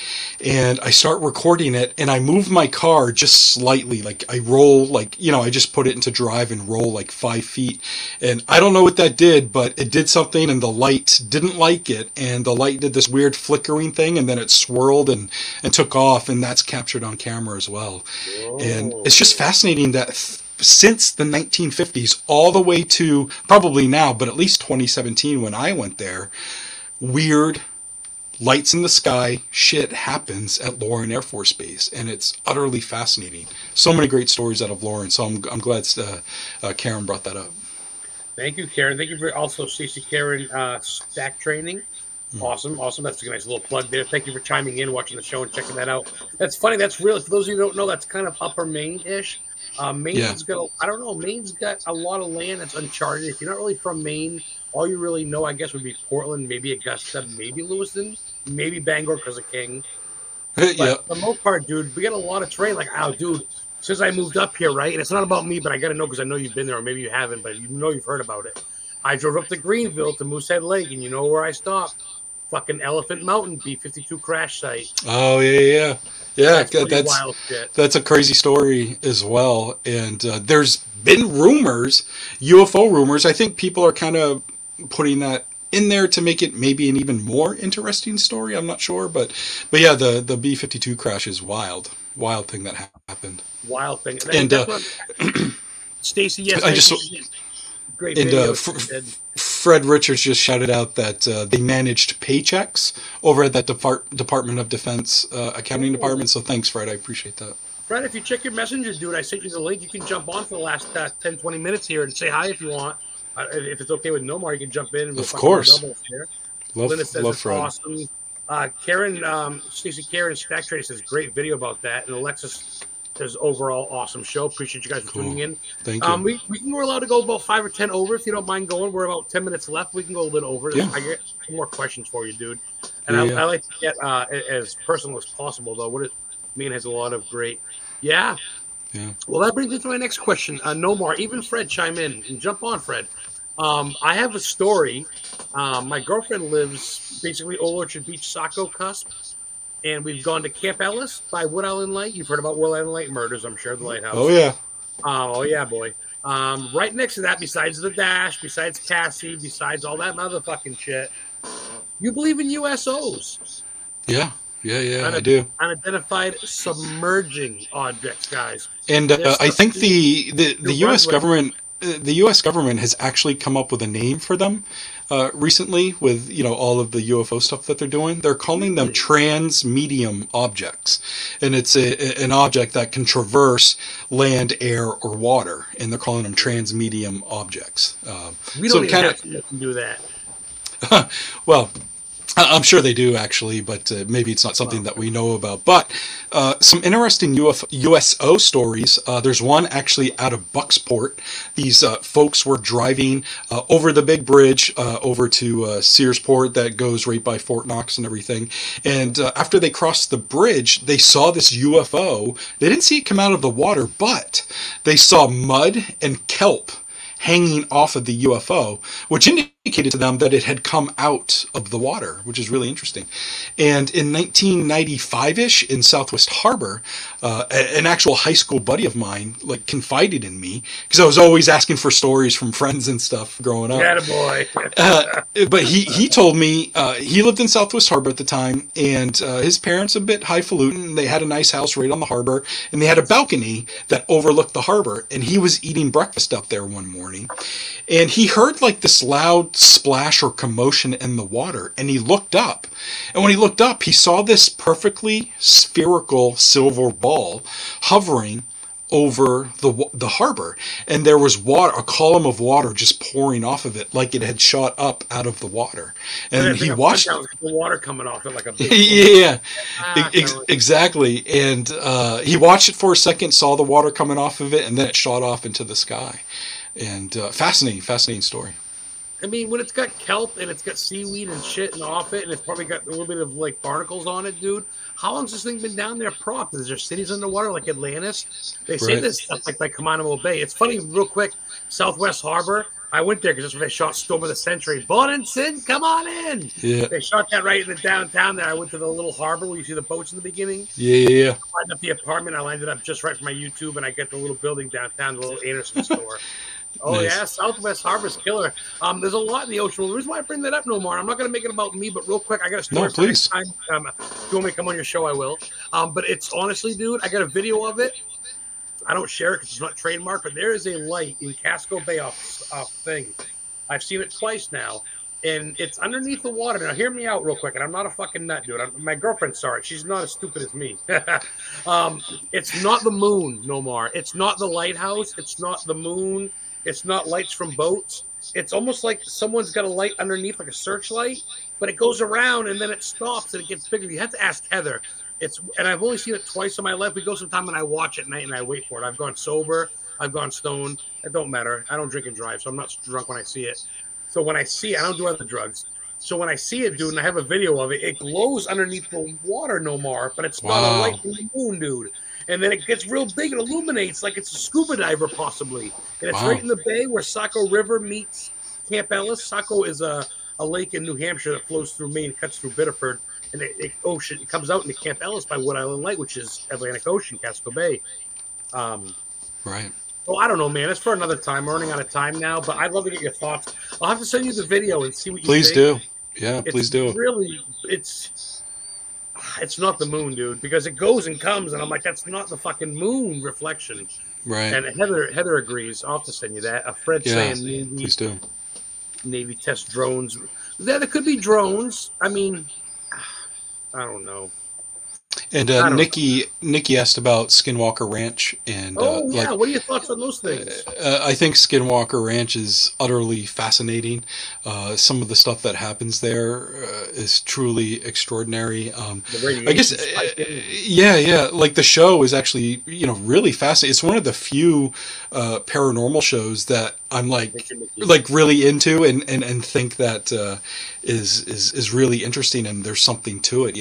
and I start recording it, and I move my car just slightly. Like I roll, like, I just put it into drive and roll like 5 feet. And I don't know what that did, but it did something, and the light didn't like it. And the light did this weird flickering thing, and then it swirled and took off, and that's captured on camera as well. Whoa. And it's just fascinating that since the 1950s all the way to probably now, but at least 2017 when I went there, weird lights in the sky shit happens at Loring Air Force Base, and it's utterly fascinating. So many great stories out of Loring, so I'm glad Karen brought that up. Thank you, Karen. Thank you for also Stacey Karen Stack Training. Awesome. That's a nice little plug there. Thank you for chiming in, watching the show, and checking that out. That's funny. That's real. For those of you who don't know, that's kind of upper Maine-ish. Maine's got, Maine's got a lot of land that's uncharted. If you're not really from Maine, all you really know, I guess, would be Portland, maybe Augusta, maybe Lewiston, maybe Bangor because of King. But for the most part, dude, we got a lot of terrain. Like, dude, since I moved up here, right? And it's not about me, but I got to know because I know you've been there, or maybe you haven't, but you've heard about it. I drove up to Greenville to Moosehead Lake, and you know where I stopped? Fucking Elephant Mountain B-52 crash site. Oh, yeah. That's wild shit. That's a crazy story as well. And there's been rumors, UFO rumors. I think people are kind of putting that in there to make it maybe an even more interesting story. I'm not sure, but yeah, the B-52 crash is wild thing that happened. Wild thing. And Stacey, yes, great video. Fred Richards just shouted out that they managed paychecks over at that Department of Defense accounting department. So thanks, Fred. I appreciate that. Fred, if you check your messenger, dude, I sent you the link. You can jump on for the last 10, 20 minutes here and say hi if you want. If it's okay with Nomar, you can jump in. And of course. Linda says love it's Fred. Awesome. Karen, Stacey Karen Stack Trader says great video about that. And Alexis says overall awesome show. Appreciate you guys for tuning in. Thank you. We're allowed to go about 5 or 10 over if you don't mind going. We're about 10 minutes left. We can go a little over. Yeah. I get some more questions for you, dude. And I like to get as personal as possible, though. Mean has a lot of great. Yeah. Well, that brings me to my next question. Nomar, even Fred chime in and jump on, Fred. I have a story. My girlfriend lives basically Old Orchard Beach, Saco cusp, and we've gone to Camp Ellis by Wood Island Light. You've heard about Wood Island Light murders, I'm sure, the lighthouse. Oh, yeah. Oh, yeah, boy. Right next to that, besides the Dash, besides Cassie, besides all that motherfucking shit, you believe in USOs. Yeah, I do. Unidentified submerging objects, guys. And I think the U.S. government the U.S. government has actually come up with a name for them recently with, all of the UFO stuff that they're doing. They're calling them transmedium objects. And it's an object that can traverse land, air, or water. And they're calling them transmedium objects. We don't even have to do that. Well, I'm sure they do, actually, but maybe it's not something that we know about. But some interesting USO stories. There's one actually out of Bucksport. These folks were driving over the big bridge over to Searsport that goes right by Fort Knox and everything. And after they crossed the bridge, they saw this UFO. They didn't see it come out of the water, but they saw mud and kelp hanging off of the UFO, which indicated to them that it had come out of the water, which is really interesting. And in 1995-ish in Southwest Harbor, an actual high school buddy of mine confided in me, because I was always asking for stories from friends and stuff growing up. Attaboy. But he told me he lived in Southwest Harbor at the time, and his parents a bit highfalutin. They had a nice house right on the harbor, and they had a balcony that overlooked the harbor. And he was eating breakfast up there one morning, and he heard this loud splash or commotion in the water, and he looked up. And when he looked up, he saw this perfectly spherical silver ball hovering over the harbor, and there was water, a column of water just pouring off of it, like it had shot up out of the water. And he watched the water coming off it like a big exactly. And he watched it for a second, saw the water coming off of it, and then it shot off into the sky. And fascinating story. I mean, when it's got kelp and it's got seaweed and shit and off it, and it's probably got a little bit of barnacles on it, dude. How long's this thing been down there propped? Is there cities underwater like Atlantis? They say this stuff like Comonamo Bay. It's funny, real quick. Southwest Harbor. I went there because that's where they shot Storm of the Century. Bon and Sin, come on in. Yeah. They shot that right in the downtown there. I went to the little harbor where you see the boats in the beginning. Yeah. I lined up the apartment. I lined it up just right for my YouTube, and I get the little building downtown, the little Anderson store. Oh, nice. Yeah, Southwest Harbor's killer. There's a lot in the ocean. Well, the reason why I bring that up, Nomar, I'm not going to make it about me, but real quick, I got a story. No, please. If you want me to come on your show, I will. But it's honestly, dude, I got a video of it. I don't share it because it's not trademarked, but there is a light in Casco Bay off thing. I've seen it twice now, and it's underneath the water. Now, hear me out real quick, and I'm not a fucking nut, dude. My girlfriend saw it. She's not as stupid as me. It's not the moon, Nomar. It's not the lighthouse. It's not the moon. It's not lights from boats. It's almost like someone's got a light underneath, like a searchlight, but it goes around and then it stops and it gets bigger. You have to ask Heather. And I've only seen it twice in my life. We go sometime and I watch it at night and I wait for it. I've gone sober. I've gone stoned. It don't matter. I don't drink and drive, so I'm not drunk when I see it. So when I see it, I don't do other drugs. So when I see it, dude, and I have a video of it, it glows underneath the water, Nomar, but it's not a light from the moon, dude. And then it gets real big. It illuminates like it's a scuba diver, possibly. And it's right in the bay where Saco River meets Camp Ellis. Saco is a lake in New Hampshire that flows through Maine, cuts through Biddeford, and it comes out into Camp Ellis by Wood Island Light, which is Atlantic Ocean, Casco Bay. Right. Well, I don't know, man. It's for another time. We're running out of time now, but I'd love to get your thoughts. I'll have to send you the video and see what you think. Please do. Yeah, please do. Really, it's not the moon, dude, because it goes and comes, and I'm like, that's not the fucking moon reflection. Right. And Heather agrees. I'll have to send you that. Fred's saying please do. Navy test drones. There could be drones. I mean, I don't know. And Nikki asked about Skinwalker Ranch, and what are your thoughts on those things? I think Skinwalker Ranch is utterly fascinating. Some of the stuff that happens there is truly extraordinary. I guess, like the show is actually really fascinating. It's one of the few paranormal shows that I'm like really into and think that is really interesting, and there's something to it,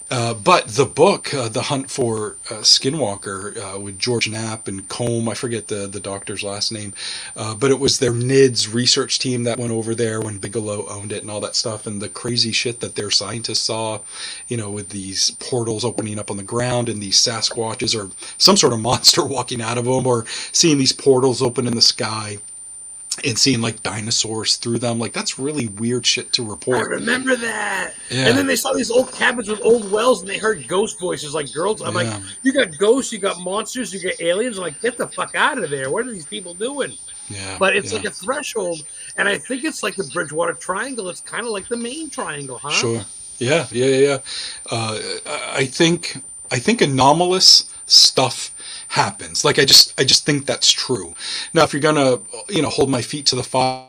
But the book, The Hunt for Skinwalker, with George Knapp and Combe, I forget the doctor's last name, but it was their NIDS research team that went over there when Bigelow owned it and all that stuff, and the crazy shit that their scientists saw, with these portals opening up on the ground and these Sasquatches or some sort of monster walking out of them, or seeing these portals open in the sky. and seeing like dinosaurs through them. Like, that's really weird shit to I report. remember that. Yeah. And then they saw these old cabins with old wells, and they heard ghost voices like girls. I'm like, you got ghosts, you got monsters, you got aliens. I'm like, get the fuck out of there. What are these people doing? Yeah. But it's like a threshold, and I think it's like the Bridgewater Triangle. It's kind of like the main triangle, huh? Sure. Yeah. I think anomalous stuff happens. Like, I just think that's true. Now, if you're gonna, hold my feet to the fire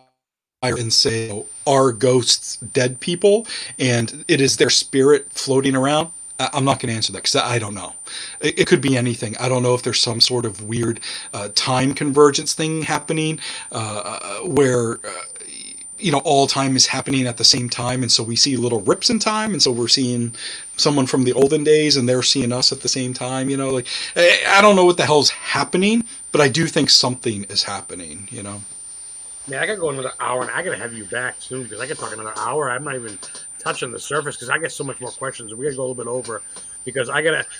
and say, are ghosts dead people and it is their spirit floating around, I'm not going to answer that because I don't know. It could be anything. I don't know if there's some sort of weird time convergence thing happening where all time is happening at the same time, and so we see little rips in time, and so we're seeing someone from the olden days and they're seeing us at the same time. Like, I don't know what the hell's happening, but I do think something is happening. Yeah, I gotta go another hour, and I gotta have you back soon because I could talk another hour. I'm not even touching the surface because I get so much more questions, and we gotta go a little bit over because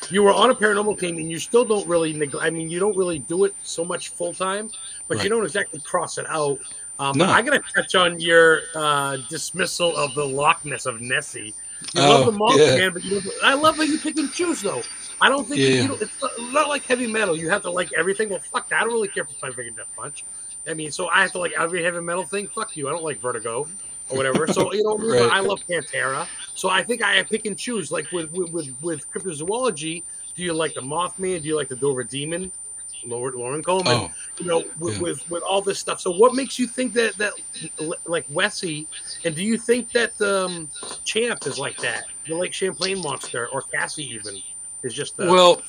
you were on a paranormal team, and you still don't really you don't really do it so much full time, but Right. You don't exactly cross it out. No. But I gotta touch on your dismissal of the Loch Ness of Nessie. You love the monster, man, but I love how you pick and choose, though. I don't think it's not like heavy metal. You have to like everything. Well, fuck that. I don't really care for Five Finger Death Punch. So I have to like every heavy metal thing. Fuck you. I don't like Vertigo or whatever. So Right. I love Pantera. So I think I pick and choose. Like with cryptozoology, do you like the Mothman? Do you like the Dover Demon? Lauren Coleman. With all this stuff. So what makes you think that like Wessie? And do you think that Champ is like that? The Lake Champlain monster or Cassie even is just well.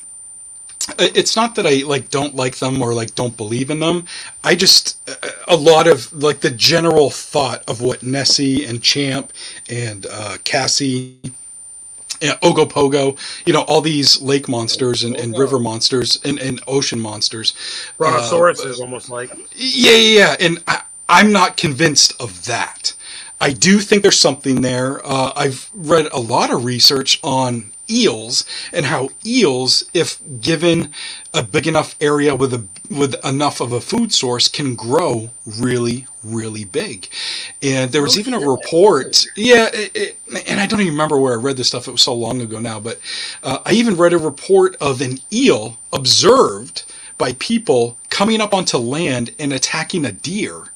It's not that I don't like them or don't believe in them. I just a lot of the general thought of what Nessie and Champ and Cassie, Ogopogo, all these lake monsters and river monsters and ocean monsters. Brontosaurus is almost like. Yeah. And I'm not convinced of that. I do think there's something there. I've read a lot of research on eels and how eels, if given a big enough area with enough of a food source, can grow really, really big. And there was even a report, and I don't even remember where I read this stuff. It was so long ago now, but I even read a report of an eel observed by people coming up onto land and attacking a deer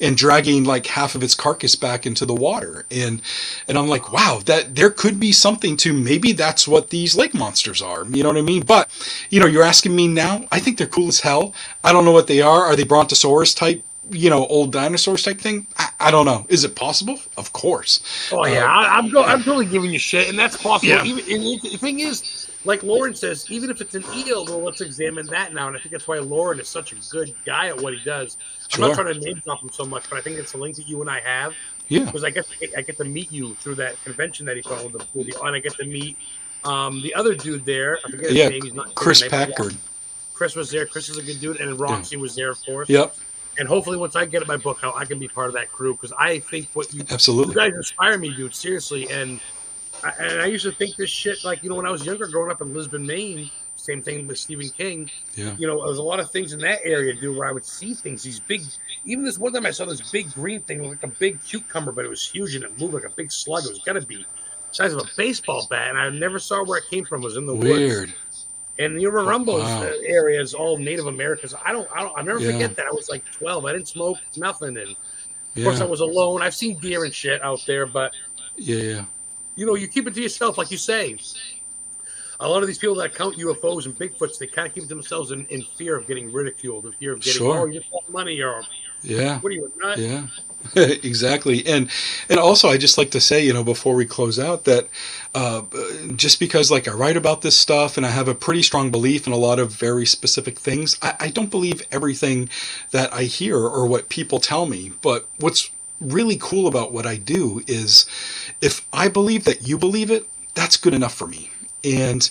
and dragging half of its carcass back into the water. And I'm like, wow, that there could be something to maybe that's what these lake monsters are. You know what I mean? But, you're asking me now, I think they're cool as hell. I don't know what they are. Are they Brontosaurus type, old dinosaurs type thing? I don't know. Is it possible? Of course. Oh, yeah. I'm totally giving you shit, and that's possible. Yeah. And the thing is, like Lauren says, even if it's an eel, well, let's examine that now. And I think that's why Lauren is such a good guy at what he does. I'm not trying to name drop him so much, but I think it's a link that you and I have. Yeah. Because I get to meet you through that convention that he found with the movie, and I get to meet the other dude there. I forget his name. He's not Chris Packard. Chris was there. Chris is a good dude, and then Roxy was there, of course. Yep. And hopefully, once I get my book out, I can be part of that crew because I think absolutely, you guys inspire me, dude. Seriously, and I used to think this shit when I was younger, growing up in Lisbon, Maine. Same thing with Stephen King. Yeah. There was a lot of things in that area, dude, where I would see things. These big, even this one time I saw this big green thing, like a big cucumber, but it was huge and it moved like a big slug. It was got to be the size of a baseball bat, and I never saw where it came from. It was in the woods. And Rumbo's area is all Native Americans. I'll never forget that. I was like 12. I didn't smoke nothing, and of course I was alone. I've seen deer and shit out there, but you keep it to yourself, like you say. A lot of these people that count UFOs and Bigfoots, they kind of keep themselves in fear of getting ridiculed, in fear of getting, you just want money, or what are you, not? Yeah, exactly. And also, I just like to say, before we close out, that just because I write about this stuff and I have a pretty strong belief in a lot of very specific things, I don't believe everything that I hear or what people tell me. But what's really cool about what I do is if I believe that you believe it, that's good enough for me. And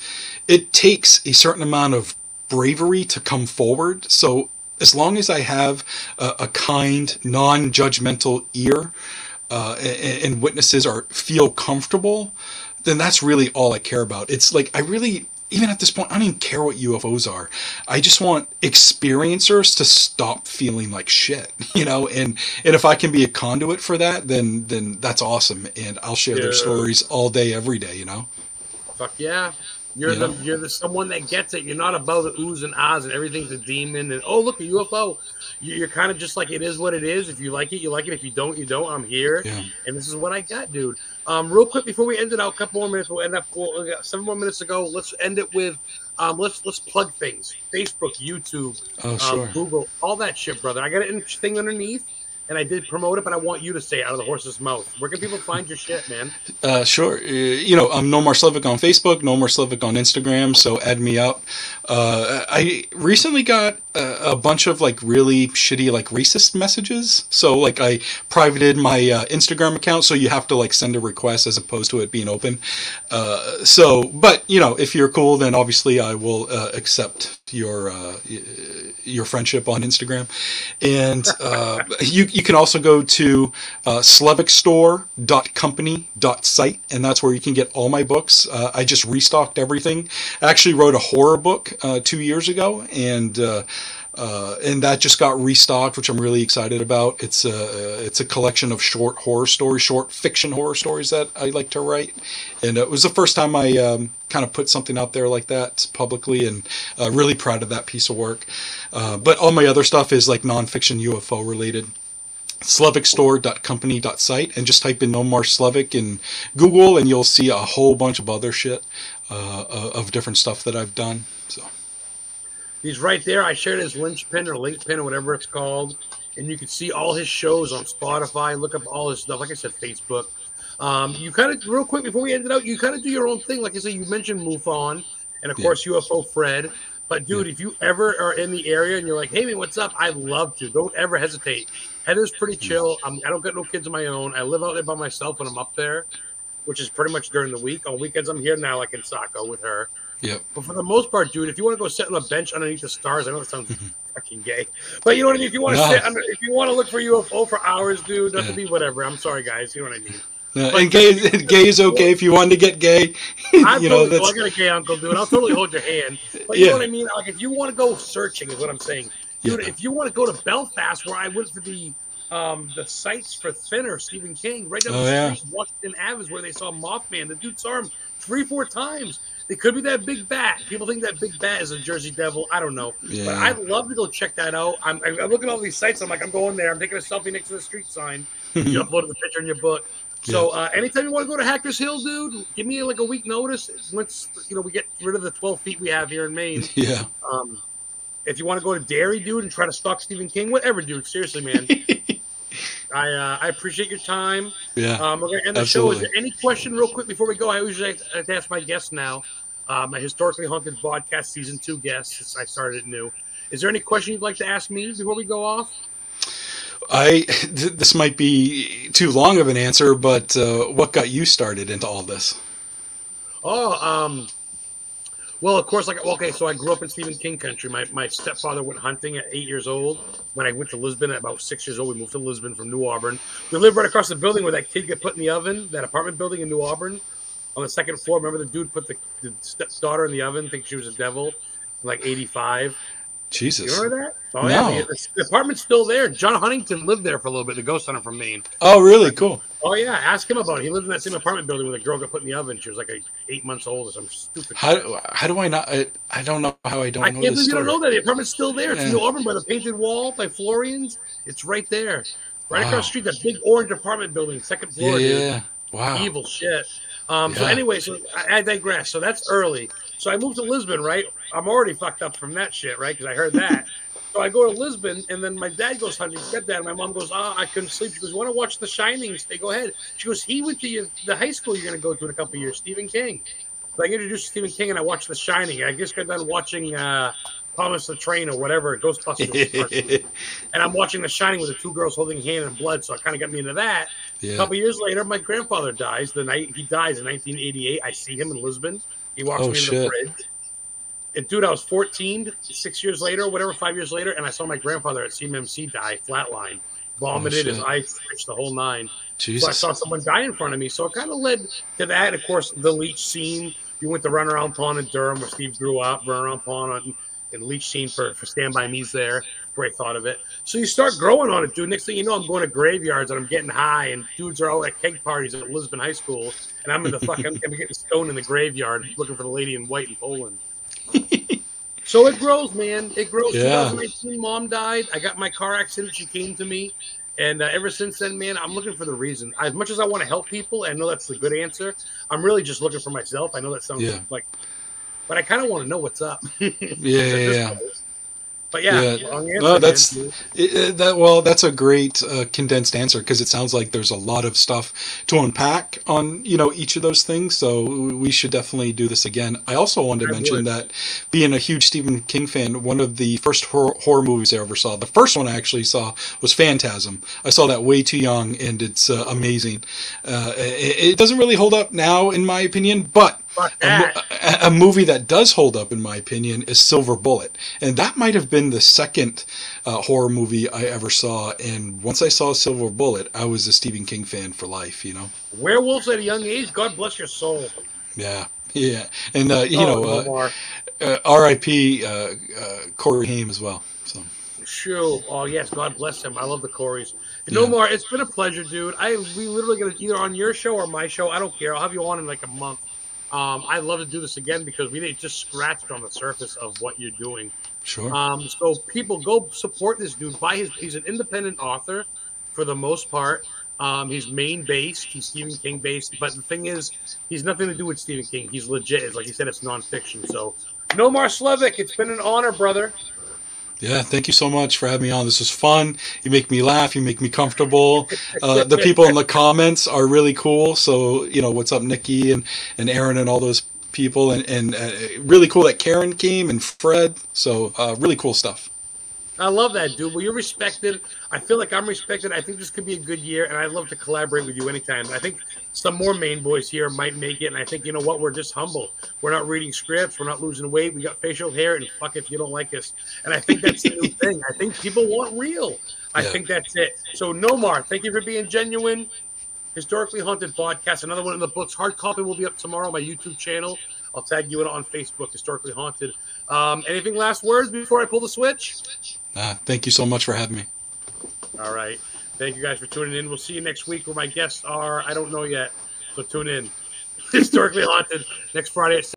it takes a certain amount of bravery to come forward. So as long as I have a kind, non-judgmental ear and witnesses feel comfortable, then that's really all I care about. It's I really, even at this point, I don't even care what UFOs are. I just want experiencers to stop feeling like shit, you know. And if I can be a conduit for that, then that's awesome. And I'll share their stories all day, every day, you know. Fuck yeah. You're the someone that gets it. You're not above the oohs and ahs and everything's a demon and oh look, a UFO. You're kind of just like, it is what it is. If you like it, you like it. If you don't, you don't. I'm here, and this is what I got, dude. Real quick before we end it out, a couple more minutes. We'll end up. We got 7 more minutes to go. Let's end it with let's plug things. Facebook, YouTube, Google, all that shit, brother. I got a thing underneath. And I did promote it, but I want you to say it out of the horse's mouth. Where can people find your shit, man? Sure. You know, I'm NOMAR SLEVIK on Facebook, NOMAR SLEVIK on Instagram, so add me up. I recently got a bunch of, like, really shitty, like, racist messages. So, like, I privated my Instagram account, so you have to, like, send a request as opposed to it being open. But, you know, if you're cool, then obviously I will accept your friendship on Instagram. And you can also go to slevikstore.company.site, and that's where you can get all my books. I just restocked everything. I actually wrote a horror book 2 years ago, and that just got restocked, which I'm really excited about. It's a collection of short horror stories, short fiction horror stories that I like to write, and it was the first time I kind of put something out there like that publicly, and really proud of that piece of work. But all my other stuff is like nonfiction UFO related. slevikstore.company.site, and just type in NOMAR SLEVIK in Google, and you'll see a whole bunch of other shit of different stuff that I've done. So he's right there. I shared his linchpin or link pin or whatever it's called, and you can see all his shows on Spotify. Look up all his stuff. Like I said, Facebook. You kind of, real quick before we end it out, you kind of do your own thing. Like I said, you mentioned MUFON and of course UFO Fred. But dude, if you ever are in the area and you're like, hey man, what's up? I'd love to. Don't ever hesitate. Heather's pretty chill. I don't got no kids of my own. I live out there by myself when I'm up there, which is pretty much during the week. On weekends, I'm here now, like in Saco with her. Yeah. But for the most part, dude, if you want to go sit on a bench underneath the stars, I know that sounds fucking gay, but you know what I mean. If you want to sit under, if you want to look for UFO for hours, dude, not to be whatever. I'm sorry, guys. You know what I mean. And gay is okay if you want to get gay. I got a gay uncle, dude. I'll totally hold your hand. But you know what I mean? Like, if you want to go searching, is what I'm saying. Dude, if you want to go to Belfast, where I went for the sites for Thinner, Stephen King, right down the street, Washington Ave is where they saw Mothman. The dude saw him 3-4 times. It could be that big bat. People think that big bat is a Jersey Devil. I don't know. Yeah. But I'd love to go check that out. I'm looking at all these sites. I'm like, I'm going there. I'm taking a selfie next to the street sign. You uploaded the picture in your book. So anytime you want to go to Hackers Hill, dude, give me like a week notice. Once we get rid of the 12 feet we have here in Maine. Yeah. If you want to go to Derry, dude, and try to stalk Stephen King, whatever, dude. Seriously, man. I appreciate your time. Yeah. We're gonna end the show. Is there any question, real quick, before we go? I usually like to ask my guests now. My historically haunted podcast season 2 guests. Since I started new. Is there any question you'd like to ask me before we go off? This might be too long of an answer, but what got you started into all this? Well, of course, so I grew up in Stephen King country. My stepfather went hunting at 8 years old. When I went to Lisbon at about 6 years old, we moved to Lisbon from New Auburn. We lived right across the building where that kid got put in the oven, that apartment building in New Auburn, on the second floor. Remember the dude put the stepdaughter in the oven, think she was a devil, in like 85. Jesus. You remember that? Oh, no. Yeah. The apartment's still there. John Huntington lived there for a little bit, the ghost hunter from Maine. Oh, really? Cool. Oh, yeah. Ask him about it. He lived in that same apartment building where the girl got put in the oven. She was like 8 months old or some stupid How do I not? I don't know how I don't know this story. I can't believe you don't know that. The apartment's still there. It's in New Auburn by the painted wall by Florian's. It's right there. Right across the street, that big orange apartment building, second floor. Yeah. Wow. Evil shit. So anyway, I digress. So that's early. So I moved to Lisbon, right? I'm already fucked up from that shit, right? Because I heard that. So I go to Lisbon, and then my dad goes hunting. Stepdad, and my mom goes, I couldn't sleep. She goes, you want to watch The Shining? They go ahead. She goes, he went to the high school you're going to go to in a couple of years, Stephen King. So I get introduced to Stephen King, and I watched The Shining. I just got done watching Thomas the Train or whatever, Ghostbusters. And I'm watching The Shining with the two girls holding hand and blood, so it kind of got me into that. Yeah. A couple years later, my grandfather dies. The night he dies in 1988, I see him in Lisbon. He walks me in the fridge. And dude, I was 14, 6 years later, whatever, 5 years later, and I saw my grandfather at CMMC die, flatline, vomited, his eyes twitched, the whole nine. Jesus. So I saw someone die in front of me. So it kind of led to that. Of course, the leech scene. You went to Runaround Pond in Durham, where Steve grew up. Runaround Pond in Leech Scene for Stand By Me's there. Great thought of it. So you start growing on it, dude. Next thing you know, I'm going to graveyards and I'm getting high, and dudes are all at keg parties at Lisbon High School, and I'm in the I'm getting stoned in the graveyard looking for the lady in white in Poland. So it grows, man. It grows. Yeah. 2019, mom died. I got my car accident. She came to me. And ever since then, man, I'm looking for the reason. As much as I want to help people, I know that's the good answer. I'm really just looking for myself. I know that sounds like, but I kind of want to know what's up. Yeah. But yeah, long answer, no, that's a great condensed answer, because it sounds like there's a lot of stuff to unpack on each of those things. So we should definitely do this again. I also wanted to mention that, being a huge Stephen King fan, one of the first horror movies I ever saw, the first one I actually saw, was Phantasm. I saw that way too young, and it's amazing. It doesn't really hold up now, in my opinion, but a movie that does hold up, in my opinion, is Silver Bullet. And that might have been the second horror movie I ever saw. And once I saw Silver Bullet, I was a Stephen King fan for life, Werewolves at a young age, God bless your soul. Yeah. And, R.I.P. Corey Haim as well. So. Sure. Oh, yes. God bless him. I love the Coreys. Nomar, it's been a pleasure, dude. We literally get either on your show or my show. I don't care. I'll have you on in like a month. I'd love to do this again, because we just scratched on the surface of what you're doing. Sure. So people, go support this dude. He's an independent author for the most part. He's Maine-based. He's Stephen King-based. But the thing is, he's nothing to do with Stephen King. He's legit. It's like you said, it's nonfiction. So, Nomar Slevik, it's been an honor, brother. Yeah, thank you so much for having me on. This was fun. You make me laugh. You make me comfortable. The people in the comments are really cool. So, what's up, Nikki and Aaron and all those people. And really cool that Karen came, and Fred. So, really cool stuff. I love that, dude. Well, you're respected. I feel like I'm respected. I think this could be a good year, and I'd love to collaborate with you anytime. I think some more Maine boys here might make it, and I think, you know what, we're just humble. We're not reading scripts. We're not losing weight. We got facial hair, and fuck if you don't like us. And I think that's the new thing. I think people want real. I think that's it. So, Nomar, thank you for being genuine. Historically Haunted Podcast, another one in the books. Hard copy will be up tomorrow on my YouTube channel. I'll tag you in on Facebook, Historically Haunted. Anything last words before I pull the switch? Thank you so much for having me. All right. Thank you guys for tuning in. We'll see you next week, where my guests are, I don't know yet. So tune in. Historically Haunted next Friday at